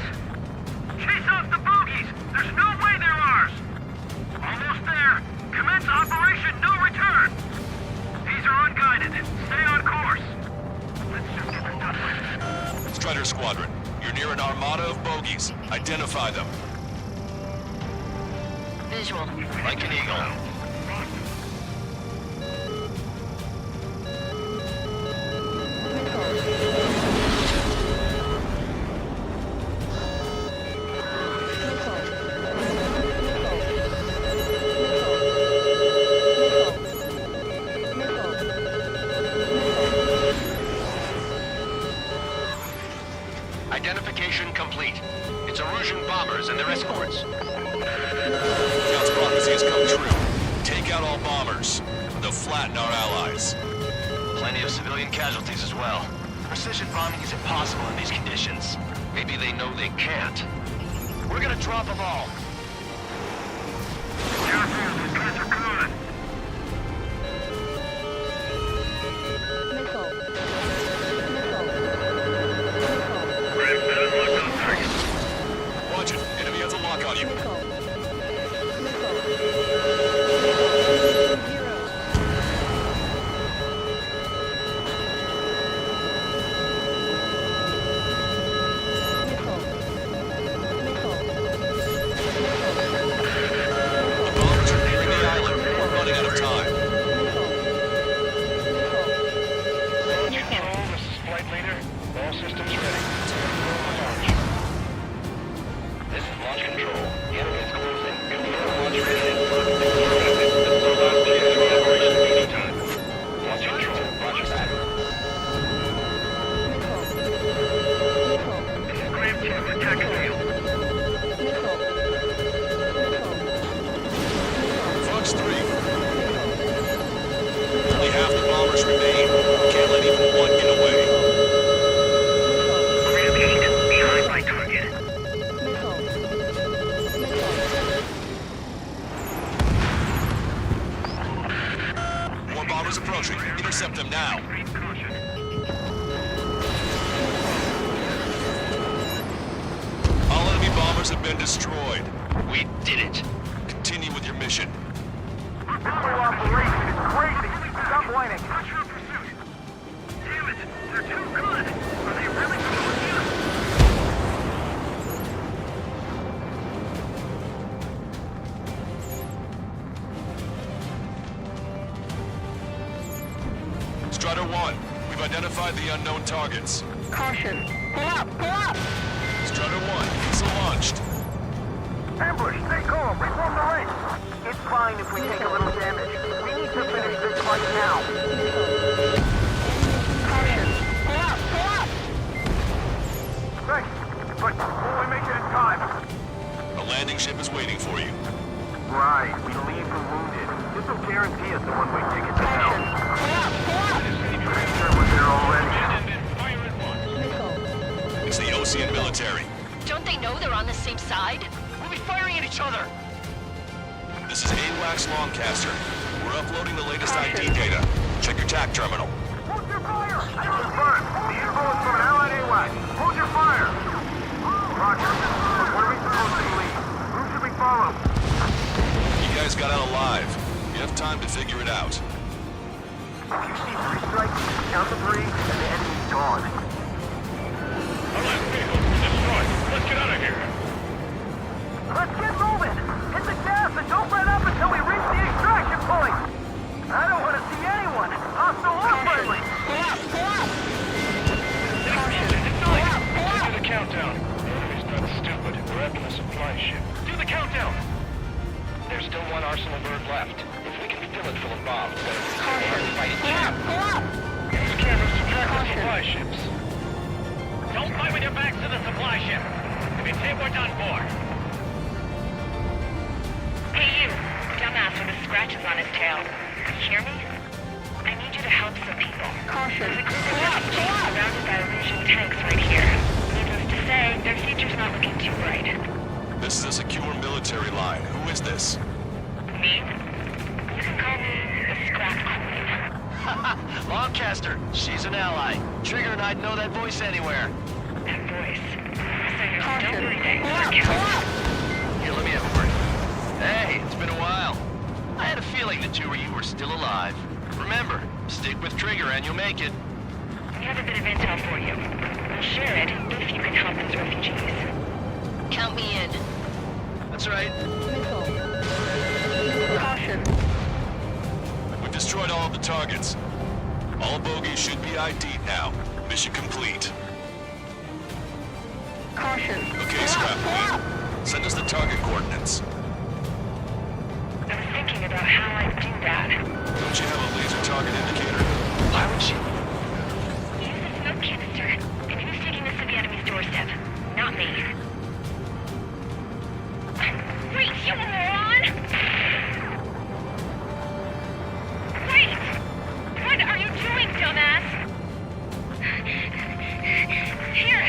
Chase off the bogeys! There's no way they're ours! Almost there. Commence Operation No Return! These are unguided. Stay on course. Let's just get this done with. Strider Squadron, you're near an armada of bogeys. Identify them. Visual. Like an eagle. Identification complete. It's Erusian bombers and their escorts. Count's prophecy has come true. Take out all bombers. They'll flatten our allies. Plenty of civilian casualties as well. Precision bombing is impossible in these conditions. Maybe they know they can't. We're gonna drop them all. Careful, these guys are good. Watch it. Enemy has a lock on you. The bombers are nearing the island. We're running out of time. Control, this is Flight Leader. All systems ready. Launch. This is launch control. The enemy is closing. Confirm launch readiness. This is our last chance for operation meeting time. Launch control. Roger that. Graham team, attack field. Fox 3. Only half the bombers remain. Can't let even one get away. Graham 8, behind my target. More bombers approaching. Intercept them now. Extreme caution. All enemy bombers have been destroyed. We did it. Continue with your mission. This whole operation is crazy. Stop whining. Watch your pursuit. Damn it, they're too good. Are they really going to us? Strider 1, we've identified the unknown targets. Caution. Pull up, pull up! Strider 1, missile launched. Ambush, stay calm, reform the ranks. It's fine if we take a little damage. We need to finish this fight now. Caution. Pull up, pull up! Thanks, but will we make it in time? A landing ship is waiting for you. Right, we leave the wounded. This will guarantee us a one-way ticket to hell. Pull up, pull up! Pretty sure we're there already. It's the Ocean military. Don't they know they're on the same side? We'll be firing at each other. This is AWACS Longcaster. We're uploading the latest ID data. Check your TAC terminal. Hold your fire! Confirmed. The info is from an allied AWAC. Hold your fire! Roger. What are we supposed to leave? Who should we follow? You guys got out alive. You have time to figure it out. If you see 3 strikes, count to 3, and the enemy's gone. Our last vehicle's been destroyed. Let's get out of here. Let's get moving! Hit the gas and don't let up until we reach the extraction point! I don't want to see anyone, hostile or friendly! Pull up, pull up! Do the countdown. The enemy's not stupid. We're after the supply ship. Do the countdown. There's still one arsenal bird left. If we can fill it full of bombs, then it's hard to fight it down. Use cameras to track the supply ships. Don't fight with your backs to the supply ship. If it's hit, we're done for. Hey, you. Dumbass with the scratches on his tail. You hear me? I need you to help some people. Caution. There's a group of refugees surrounded by Illusion tanks right here. Needless to say, their future's not looking too bright. This is a secure military line. Who is this? Me? You can call me the Scrap Queen. Lancaster, she's an ally. Trigger and I'd know that voice anywhere. That voice. So you're still breathing. Here, let me have a word. Hey, it's been a while. I had a feeling the two of you were still alive. Remember, stick with Trigger and you'll make it. We have a bit of intel for you. We'll share it if you can help those refugees. Count me in. That's right. Caution. We've destroyed all of the targets. All bogies should be ID'd now. Mission complete. Caution. Okay, Scrap Queen. Send us the target coordinates. I was thinking about how I'd do that. Don't you have a laser target indicator? Why would she? Use the smoke canister. And who's taking this to the enemy's doorstep? Not me. Wait, you moron! Wait! What are you doing, dumbass? Here!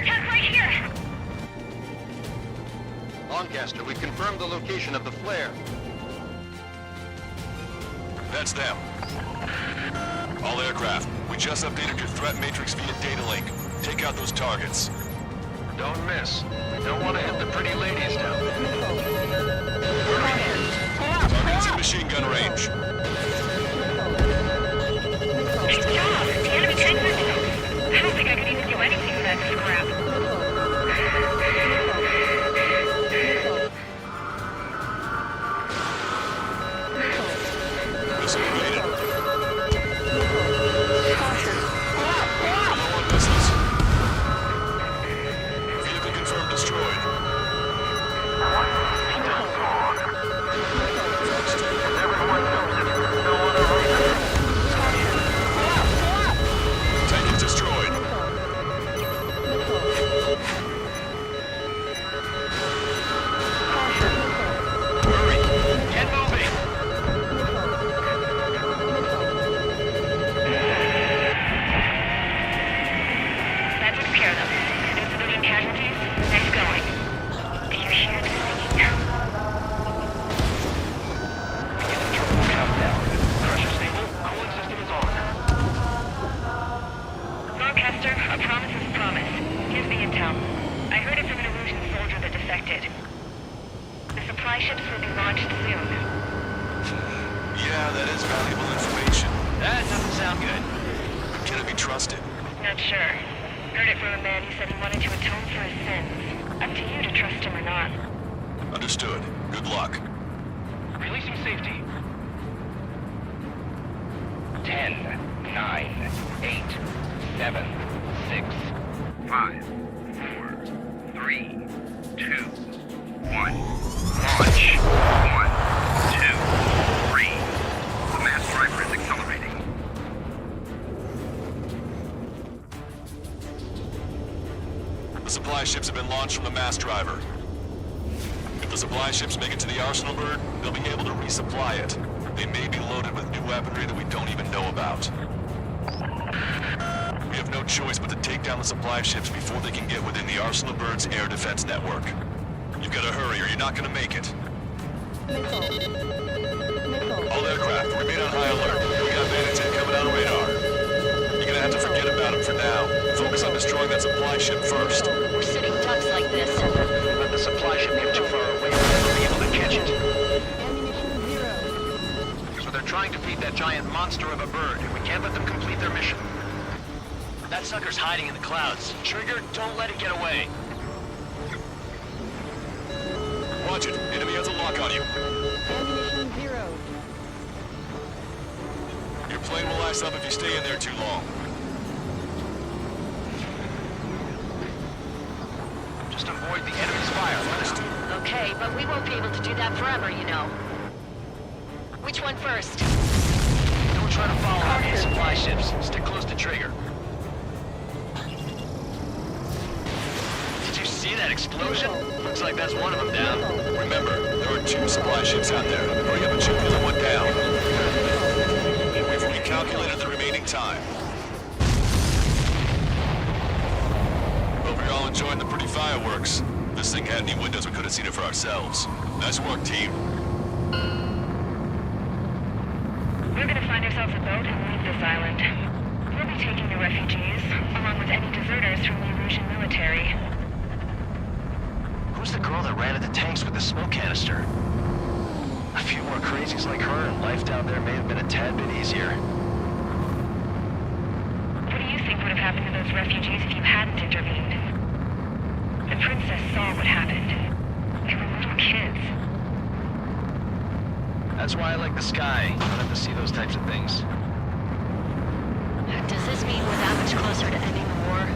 Attack right here! Lancaster, we confirmed the location of the flare. That's them. All aircraft, we just updated your threat matrix via data link. Take out those targets. Don't miss. We don't want to hit the pretty ladies now. Targets in machine gun range. Good job! The enemy tank went. I don't think I could even do anything with that scrap. Missile evaded. Low on missiles. Vehicle confirmed destroyed. Tank is destroyed. Hurry! Get moving! That took care of them. No civilian casualties? Nice going. Do you hear the singing? Countdown. Pressure stable. Cooling system is on. Lancaster, a promise is a promise. Here's the intel. I heard it from an Illusion soldier that defected. The supply ships will be launched soon. Yeah, that is valuable information. That doesn't sound good. Can it be trusted? Not sure. Heard it from a man who said he wanted to atone for his sins. Up to you to trust him or not. Understood. Good luck. Releasing safety. 10, 9, 8, 7, 6, 5, 4, 3, 2, 1. Launch. 1, 2, 3. The mass driver is accelerating. The supply ships have been launched from the mass driver. If the supply ships make it to the arsenal bird, they'll be able to resupply it. They may be loaded with new weaponry that we don't even know about. We have no choice but to take down the supply ships before they can get within the arsenal bird's air defense network. You've got to hurry or you're not going to make it. All aircraft, remain on high alert. We got bandits incoming on radar. You're going to have to forget about them for now. Focus on destroying that supply ship first. We're sitting ducks like this. Let the supply ship get too far away, we'll be able to catch it. So they're trying to feed that giant monster of a bird, and we can't let them complete their mission. That sucker's hiding in the clouds. Trigger, don't let it get away. Watch it. Enemy has a lock on you. Ammunition 0. Your plane will ice up if you stay in there too long. Just avoid the enemy's fire. Okay, but we won't be able to do that forever, you know. Which one first? Don't try to follow any supply ships. Stick close to trigger. Did you see that explosion? Looks like that's one of them down. Remember, there are 2 supply ships out there. Hurry up and shoot the other one down. We've recalculated the remaining time. Hope you're all enjoying the pretty fireworks. This thing had any windows, we could have seen it for ourselves. Nice work, team. We're gonna find ourselves a boat and leave this island. We'll be taking the refugees, along with any deserters from the Erusian military. Who's the girl that ran at the tanks with the smoke canister? A few more crazies like her, and life down there may have been a tad bit easier. What do you think would have happened to those refugees if you hadn't intervened? The princess saw what happened. They were little kids. That's why I like the sky. You don't have to see those types of things. Does this mean we're that much closer to ending the war?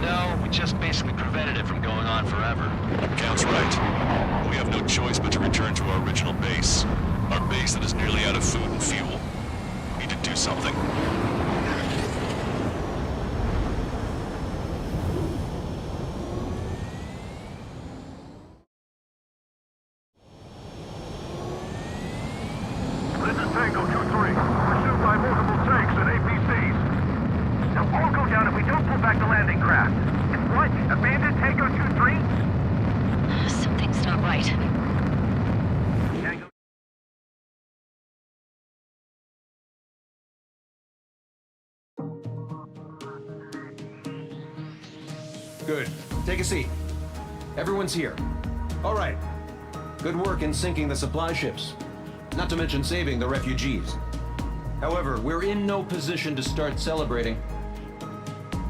No, we just basically prevented it from going on forever. Count's right. We have no choice but to return to our original base. Our base that is nearly out of food and fuel. We need to do something. This is Tango 2-3. Pursued by multiple tanks and APCs. They'll all go down if we don't pull back the landing craft. It's what? Abandoned Tango 2-3? Something's not right. Tango... Good. Take a seat. Everyone's here. All right. Good work in sinking the supply ships. Not to mention saving the refugees. However, we're in no position to start celebrating.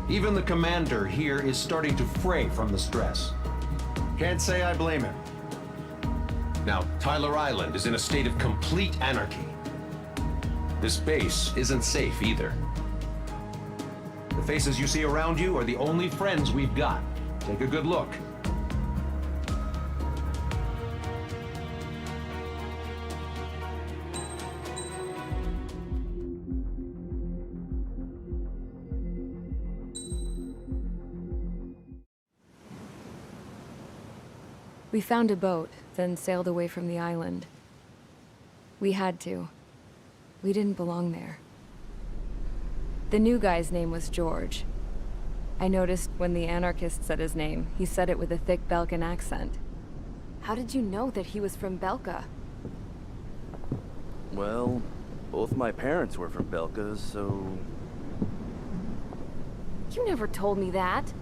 Even the commander here is starting to fray from the stress. Can't say I blame him. Now, Tyler Island is in a state of complete anarchy. This base isn't safe either. The faces you see around you are the only friends we've got. Take a good look. We found a boat, then sailed away from the island. We had to. We didn't belong there. The new guy's name was George. I noticed when the anarchist said his name, he said it with a thick Belkan accent. How did you know that he was from Belka? Well, both my parents were from Belka, so... You never told me that.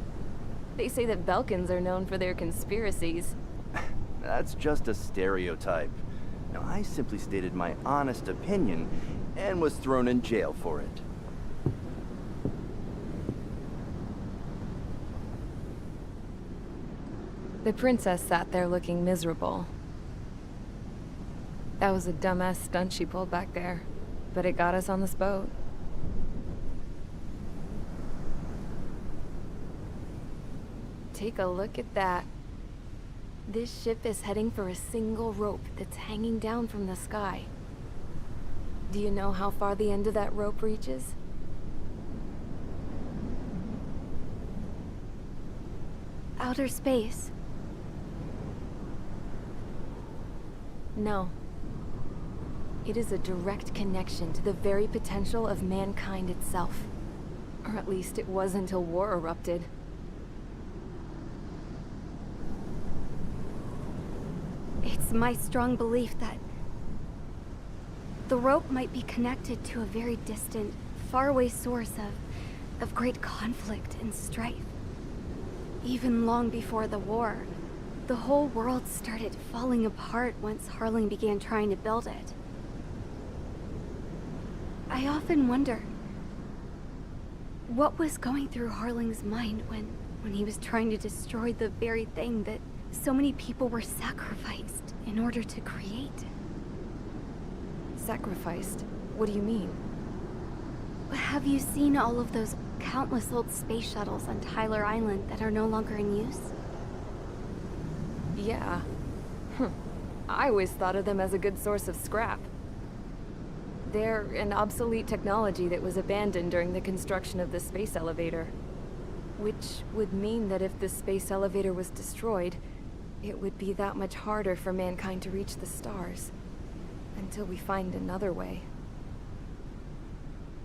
They say that Belkans are known for their conspiracies. That's just a stereotype. Now, I simply stated my honest opinion and was thrown in jail for it. The princess sat there looking miserable. That was a dumbass stunt she pulled back there, but it got us on this boat. Take a look at that. This ship is heading for a single rope that's hanging down from the sky. Do you know how far the end of that rope reaches? Outer space. No. It is a direct connection to the very potential of mankind itself. Or at least it was until war erupted. It's my strong belief that the rope might be connected to a very distant, faraway source of great conflict and strife. Even long before the war, the whole world started falling apart once Harling began trying to build it. I often wonder what was going through Harling's mind when he was trying to destroy the very thing that so many people were sacrificed in order to create. Sacrificed? What do you mean? Have you seen all of those countless old space shuttles on Tyler Island that are no longer in use? Yeah. I always thought of them as a good source of scrap. They're an obsolete technology that was abandoned during the construction of the space elevator. Which would mean that if the space elevator was destroyed, it would be that much harder for mankind to reach the stars. Until we find another way.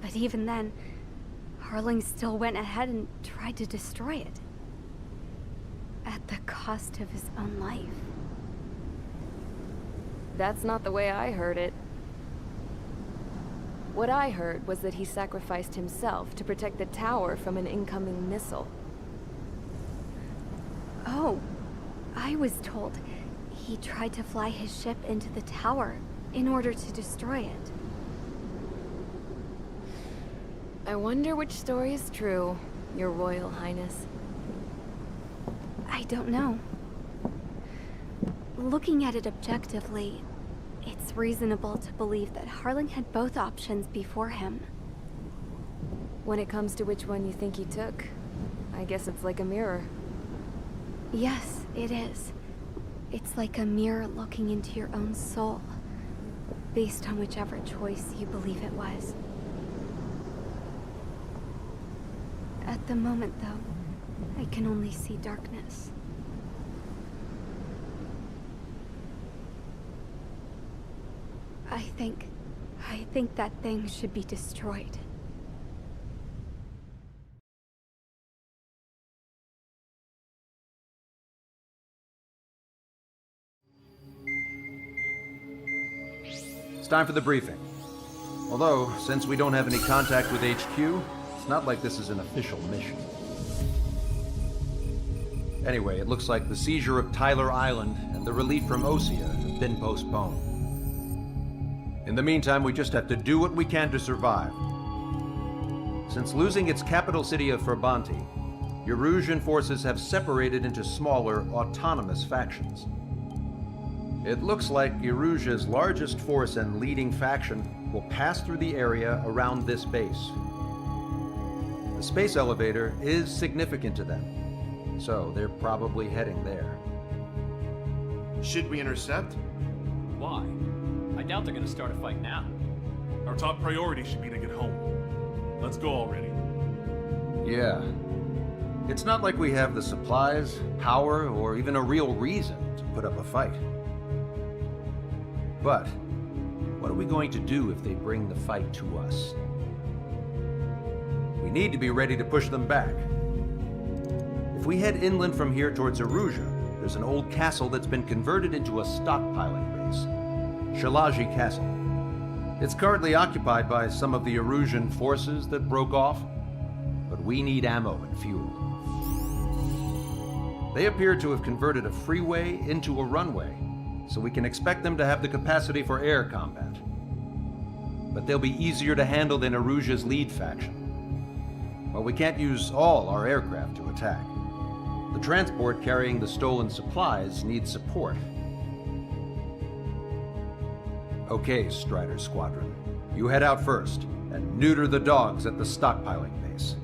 But even then, Harling still went ahead and tried to destroy it. At the cost of his own life. That's not the way I heard it. What I heard was that he sacrificed himself to protect the tower from an incoming missile. Oh, I was told he tried to fly his ship into the tower in order to destroy it. I wonder which story is true, Your Royal Highness. I don't know. Looking at it objectively, it's reasonable to believe that Harling had both options before him. When it comes to which one you think he took, I guess it's like a mirror. Yes, it is. It's like a mirror looking into your own soul, based on whichever choice you believe it was. At the moment, though, I can only see darkness. I think that thing should be destroyed. It's time for the briefing. Although, since we don't have any contact with HQ, it's not like this is an official mission. Anyway, it looks like the seizure of Tyler Island and the relief from Osea have been postponed. In the meantime, we just have to do what we can to survive. Since losing its capital city of Ferbanti, Erusian forces have separated into smaller, autonomous factions. It looks like Erusia's largest force and leading faction will pass through the area around this base. The space elevator is significant to them, so they're probably heading there. Should we intercept? Why? I doubt they're gonna start a fight now. Our top priority should be to get home. Let's go already. Yeah. It's not like we have the supplies, power, or even a real reason to put up a fight. But, what are we going to do if they bring the fight to us? We need to be ready to push them back. If we head inland from here towards Erusia, there's an old castle that's been converted into a stockpiling base. Shalaji Castle. It's currently occupied by some of the Erusian forces that broke off, but we need ammo and fuel. They appear to have converted a freeway into a runway, so we can expect them to have the capacity for air combat. But they'll be easier to handle than Erusia's lead faction. Well, we can't use all our aircraft to attack. The transport carrying the stolen supplies needs support. Okay, Strider Squadron. You head out first, and neuter the dogs at the stockpiling base.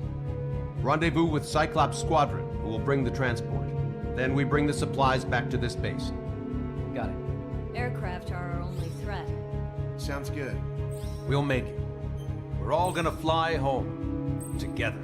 Rendezvous with Cyclops Squadron, who will bring the transport. Then we bring the supplies back to this base. Got it. Aircraft are our only threat. Sounds good. We'll make it. We're all gonna fly home. Together.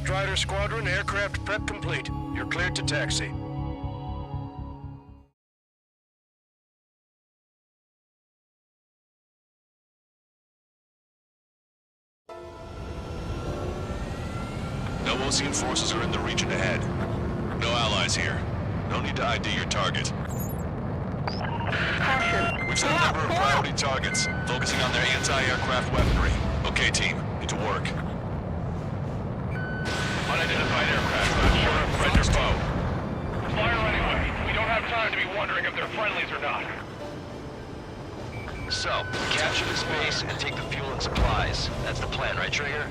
Strider Squadron, aircraft prep complete. You're cleared to taxi. No Ocean forces are in the region ahead. No allies here. No need to ID your target. We've set a number of priority targets, focusing on their anti-aircraft weaponry. Okay, team, get to work. Unidentified aircraft, not sure if friend or foe. Fire anyway. We don't have time to be wondering if they're friendlies or not. So, capture this base and take the fuel and supplies. That's the plan, right, Trigger?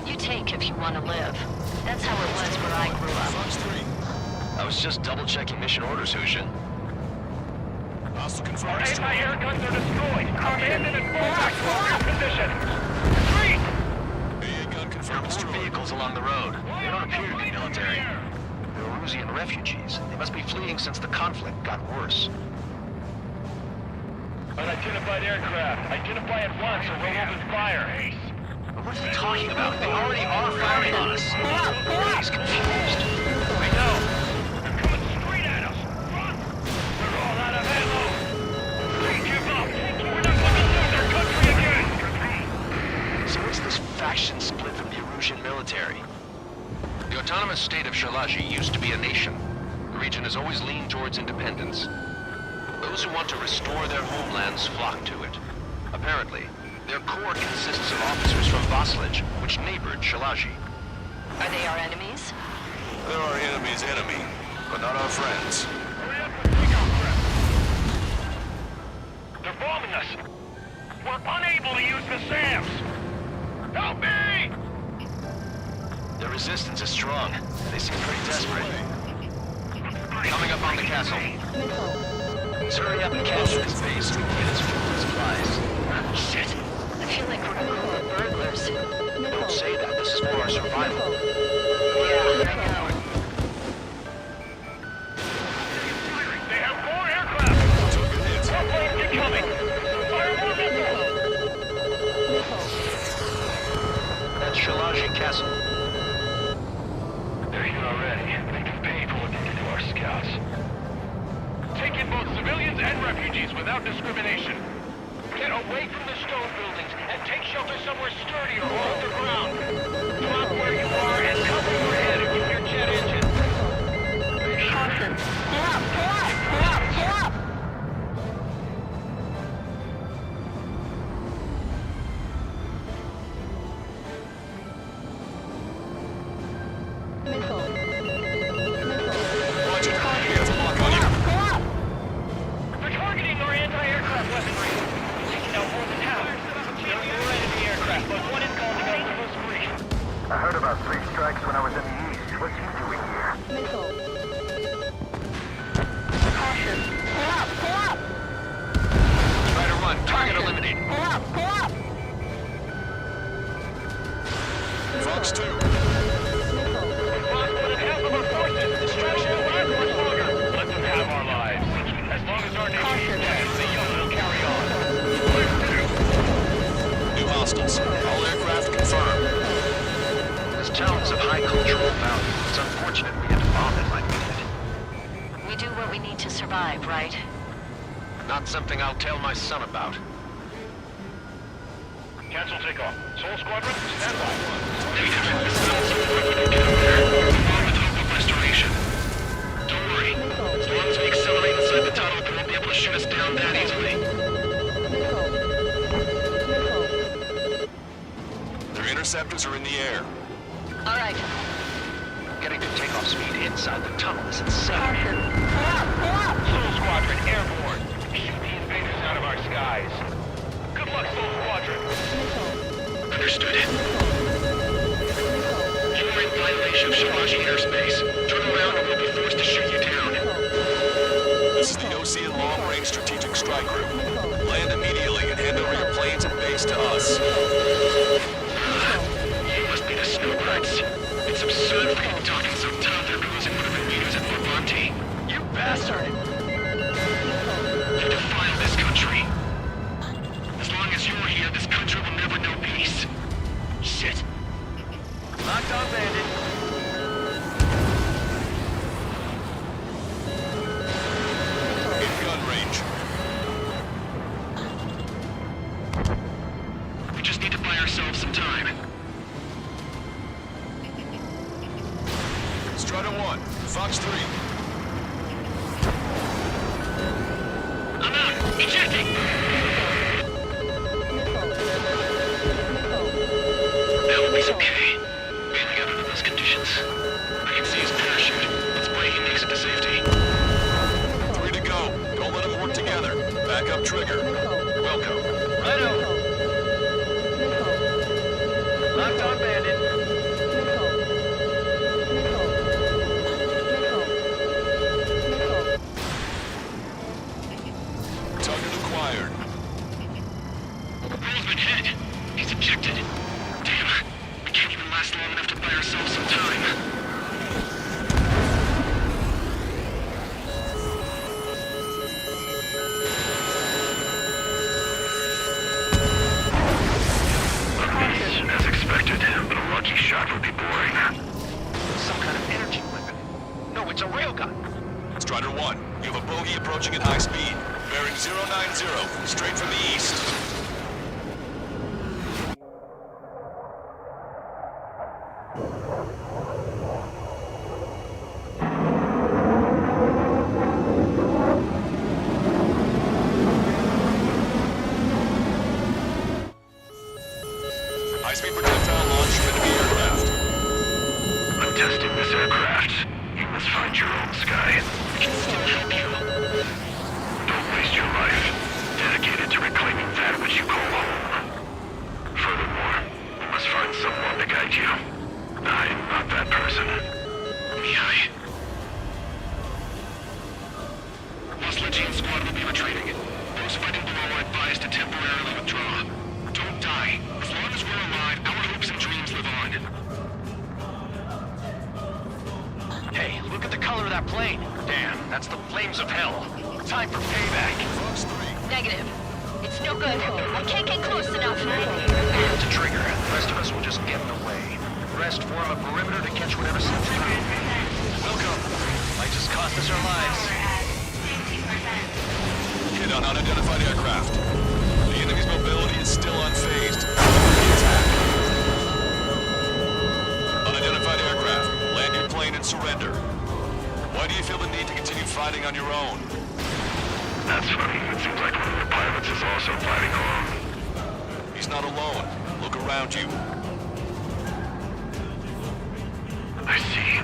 You take if you want to live. That's how it was where I grew up. I was just double-checking mission orders, Hushin. Hostile Our confirmed. anti-air guns are destroyed. Abandon and fall back to our rear position. Retreat! AA gun There are confirmed more destroyed. vehicles along the road. They don't appear to be military. They're Erusian refugees. They must be fleeing since the conflict got worse. Unidentified aircraft. Identify at once or we'll open fire. What are they talking about? They already are firing on us. He's confused. I know. They're coming straight at us. Run! We're all out of ammo. Please give up. We're not going to lose our country again. So what's this faction split from the Erusian military? The autonomous state of Shalaji used to be a nation. The region has always leaned towards independence. Those who want to restore their homelands flock to it. Apparently, their core consists of officers from Vaslij, which neighbored Shalaji. Are they our enemies? They're our enemy's enemy, but not our friends. Hurry up and take our breath. They're bombing us. We're unable to use the SAMs. Help me! Their resistance is strong. They seem pretty desperate. Coming up on the castle. Let's hurry up and capture this base so we can get its fuel and supplies. Shit! I feel like we're a group of burglars. Don't say that. This is for our survival. Yeah, I know. They have more aircraft! More planes incoming! Fire more missiles! That's Shalaji Castle. They're here already. They can pay for looking into our scouts. Take in both civilians and refugees without discrimination. Get away from the stone buildings and take shelter somewhere sturdier or off the ground. Drop where you are and cover your head if you hear jet engines. Caution. Pull up! Pull up! Pull up! Pull up! They're targeting our anti-aircraft weaponry. Taking out more than half. There are more enemy aircraft, but one is causing us the most grief. I heard about 3 strikes when I was in the east. What's he doing here? Caution. Pull up! Pull up! Try to run. Target eliminated. Pull up! Pull up! Fox 2. We've lost more than half of our forces. Distraction will last much longer. Let them have our lives. As long as our nation is dead, the young will carry on. New hostiles. All aircraft confirmed. This town is of high cultural value. It's unfortunate we had to bomb it like we did. We do what we need to survive, right? Not something I'll tell my son about. Cancel takeoff. Soul Squadron, stand by. Negative. This is also equivalent to get there. Along with hope of restoration. Don't worry. As long as we accelerate inside the tunnel, they won't be able to shoot us down that easily. Their interceptors are in the air. All right. Getting to takeoff speed inside the tunnel is insane. Caution. Pull up! Pull up! Soul Squadron, airborne. Shoot the invaders out of our skies. Good luck, Soul Squadron. Understood. You're in violation of Shalaji airspace. Turn around or we'll be forced to shoot you down. This is the Ocean Long Range Strategic Strike Group. Land immediately and hand over your planes and base to us. You must be the snowbirds. It's absurd for you talking so tough after losing one of your leaders at Forbanti. You bastard! You defile this country. As long as you're here, this country will never know peace. Shit. Locked on ourselves some time. Strider 1, Fox 3. I'm out! Ejecting! He's okay. Bailing out under those conditions. I can see his parachute. Let's pray he makes it to safety. 3 to go. Don't let them work together. Back up trigger. Welcome. Righto. Locked on, Bandit. Target acquired. Roll's been hit. He's ejected. Damn. We can't even last long enough to buy ourselves some time. As expected, but a lucky shot would be boring. Some kind of energy weapon. No, it's a railgun. Strider 1, you have a bogey approaching at high speed. Bearing 090, straight from the east. High-speed projectile launch from enemy aircraft. I'm testing this aircraft. You must find your own sky. We can still help you. Don't waste your life. Dedicated to reclaiming that which you call home. Furthermore, you must find someone to guide you. I'm not that person. Mihai. Lost Legion squad will be retreating. Those fighting below are advised to temporarily withdraw. Don't die. As long as we're alive, our hopes and dreams live on. Hey, look at the color of that plane. Damn, that's the flames of hell. Time for payback. Fox 3. Negative. It's no good. I can't get close enough. Aim to trigger. The rest of us will just get in the way. Rest form a perimeter to catch whatever slips through. Welcome. Might just cost us our lives. Hit on unidentified aircraft. The enemy's mobility is still unfazed. Attack. Unidentified aircraft. Land your plane and surrender. Why do you feel the need to continue fighting on your own? That's funny. It seems like one of the pilots is also fighting alone. He's not alone. Look around you. I see.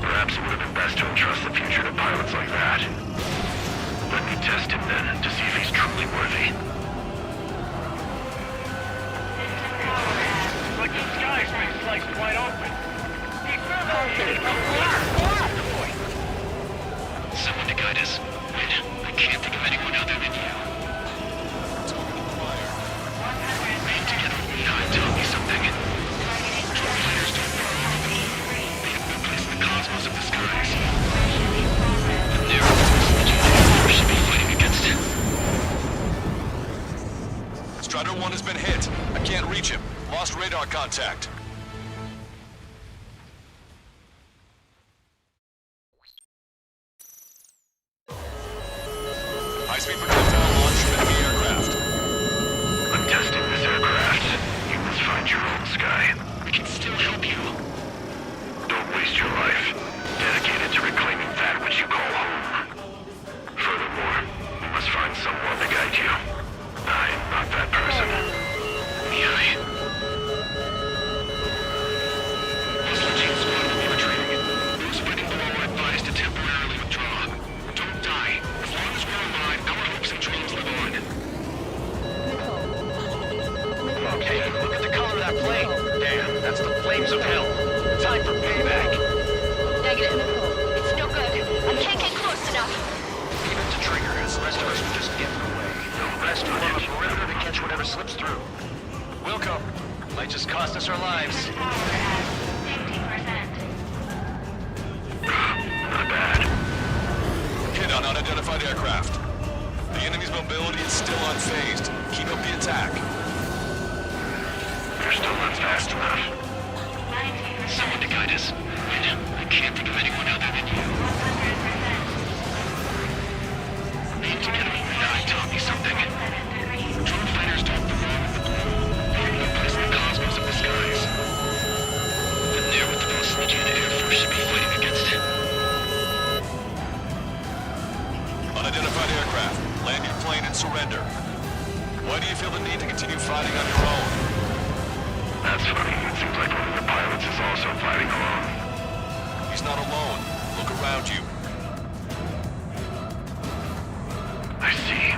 Perhaps it would have been best to entrust the future to pilots like that. Let me test him then, to see if he's truly worthy. Like the sky's been sliced wide open. Someone to guide us. Wait, I can't think of anyone other than you. Band together. Mihai, tell me something. Patrol fighters don't belong. They have no place in the cosmos of the skies. The narrative we should be fighting against it. Strider 1 has been hit. I can't reach him. Lost radar contact. High-speed projectile launch from enemy aircraft. I'm testing this aircraft. You must find your own sky. We can still help you. Don't waste your life. Dedicated to reclaiming that which you call home. Furthermore, you must find someone to guide you. I'm not that person. Mihai. Lost Legion squad will be retreating. Those fighting below are advised to temporarily withdraw. Don't die. As long as we're alive, our hopes and dreams live on. Okay, look at the color of that plane. Damn, that's the flames of hell. Time for payback. Negative. It's no good. I can't get close enough. Aim it to trigger. The rest of us will just get in the way. Rest form a perimeter to catch whatever slips through. Welcome. Might just cost us our lives. Not bad. Hit on unidentified aircraft. The enemy's mobility is still unfazed. Keep up the attack. You're still not fast enough. Someone to guide us. Wait, I can't think of anyone other than you. Band together. Mihai, tell me something. Patrol fighters don't belong in the blue. They have no place need to continue fighting on your own. That's funny. It seems like one of the pilots is also fighting alone. He's not alone. Look around you. I see.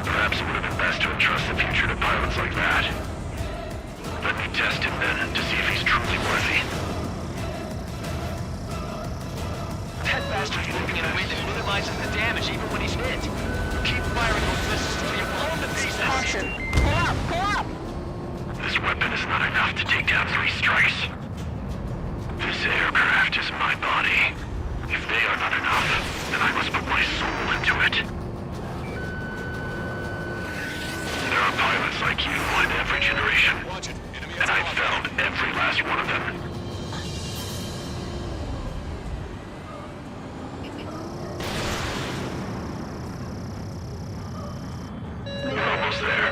Perhaps it would have been best to entrust the future to pilots like that. Let me test him then, to see if he's truly worthy. That bastard's moving in a way that minimizes the damage even when he's hit. Keep firing those missiles till you're blown to pieces. Caution! Pull up! Pull up! This weapon is not enough to take down 3 strikes. This aircraft is my body. If they are not enough, then I must put my soul into it. There are pilots like you in every generation, and I've found every last one of them. We're almost there.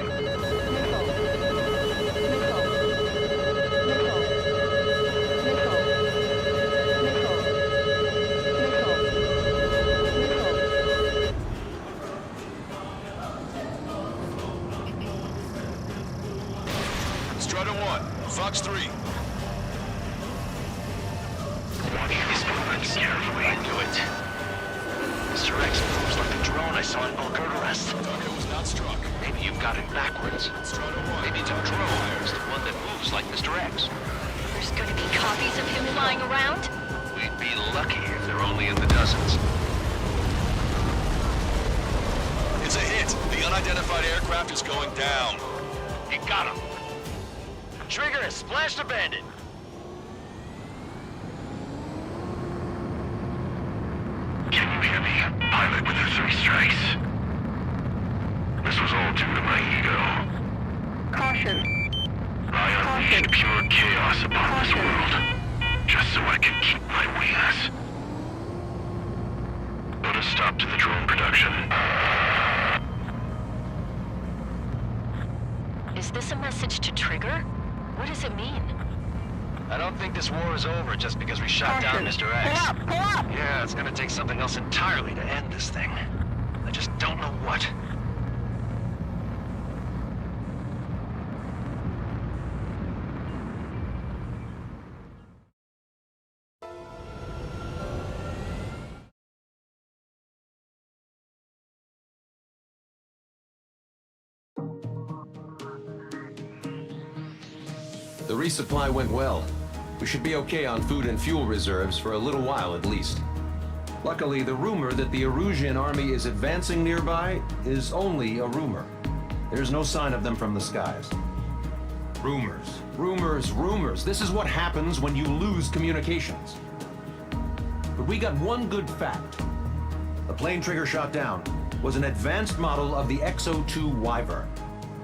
Strider 1, Fox 3. Watch his movements carefully. I knew it. Mr. X moves like the drone I saw in Bulgarest. Target was not struck. Maybe you've got it backwards. Strider 1. Maybe the drone is the one that moves like Mr. X. There's gonna be copies of him flying around? We'd be lucky if they're only in the dozens. It's a hit. The unidentified aircraft is going down. You got him. Trigger has splashed a bandit. Can you hear me, pilot with the 3 strikes? This was all due to my ego. Caution. I unleashed pure chaos upon this world, just so I can keep my wings. Put a stop to the drone production. Is this a message to Trigger? What does it mean? I don't think this war is over just because we shot down Mr. X. Pull up! Pull up! Yeah, it's gonna take something else entirely to end this thing. I just don't know what. The resupply went well. We should be okay on food and fuel reserves for a little while at least. Luckily, the rumor that the Erusian army is advancing nearby is only a rumor. There's no sign of them from the skies. Rumors, rumors, rumors. This is what happens when you lose communications. But we got one good fact. The plane Trigger shot down was an advanced model of the XO-2 Wyvern.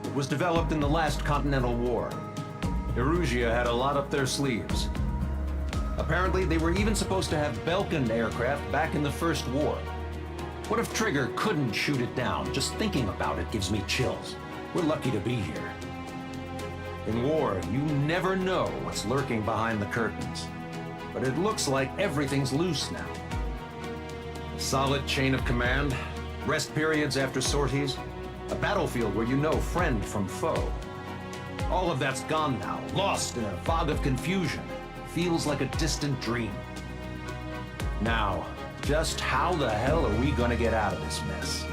It was developed in the last Continental War. Erusia had a lot up their sleeves. Apparently, they were even supposed to have Belkin aircraft back in the First War. What if Trigger couldn't shoot it down? Just thinking about it gives me chills. We're lucky to be here. In war, you never know what's lurking behind the curtains. But it looks like everything's loose now. A solid chain of command, rest periods after sorties, a battlefield where you know friend from foe. All of that's gone now, lost in a fog of confusion. Feels like a distant dream. Now, just how the hell are we gonna get out of this mess?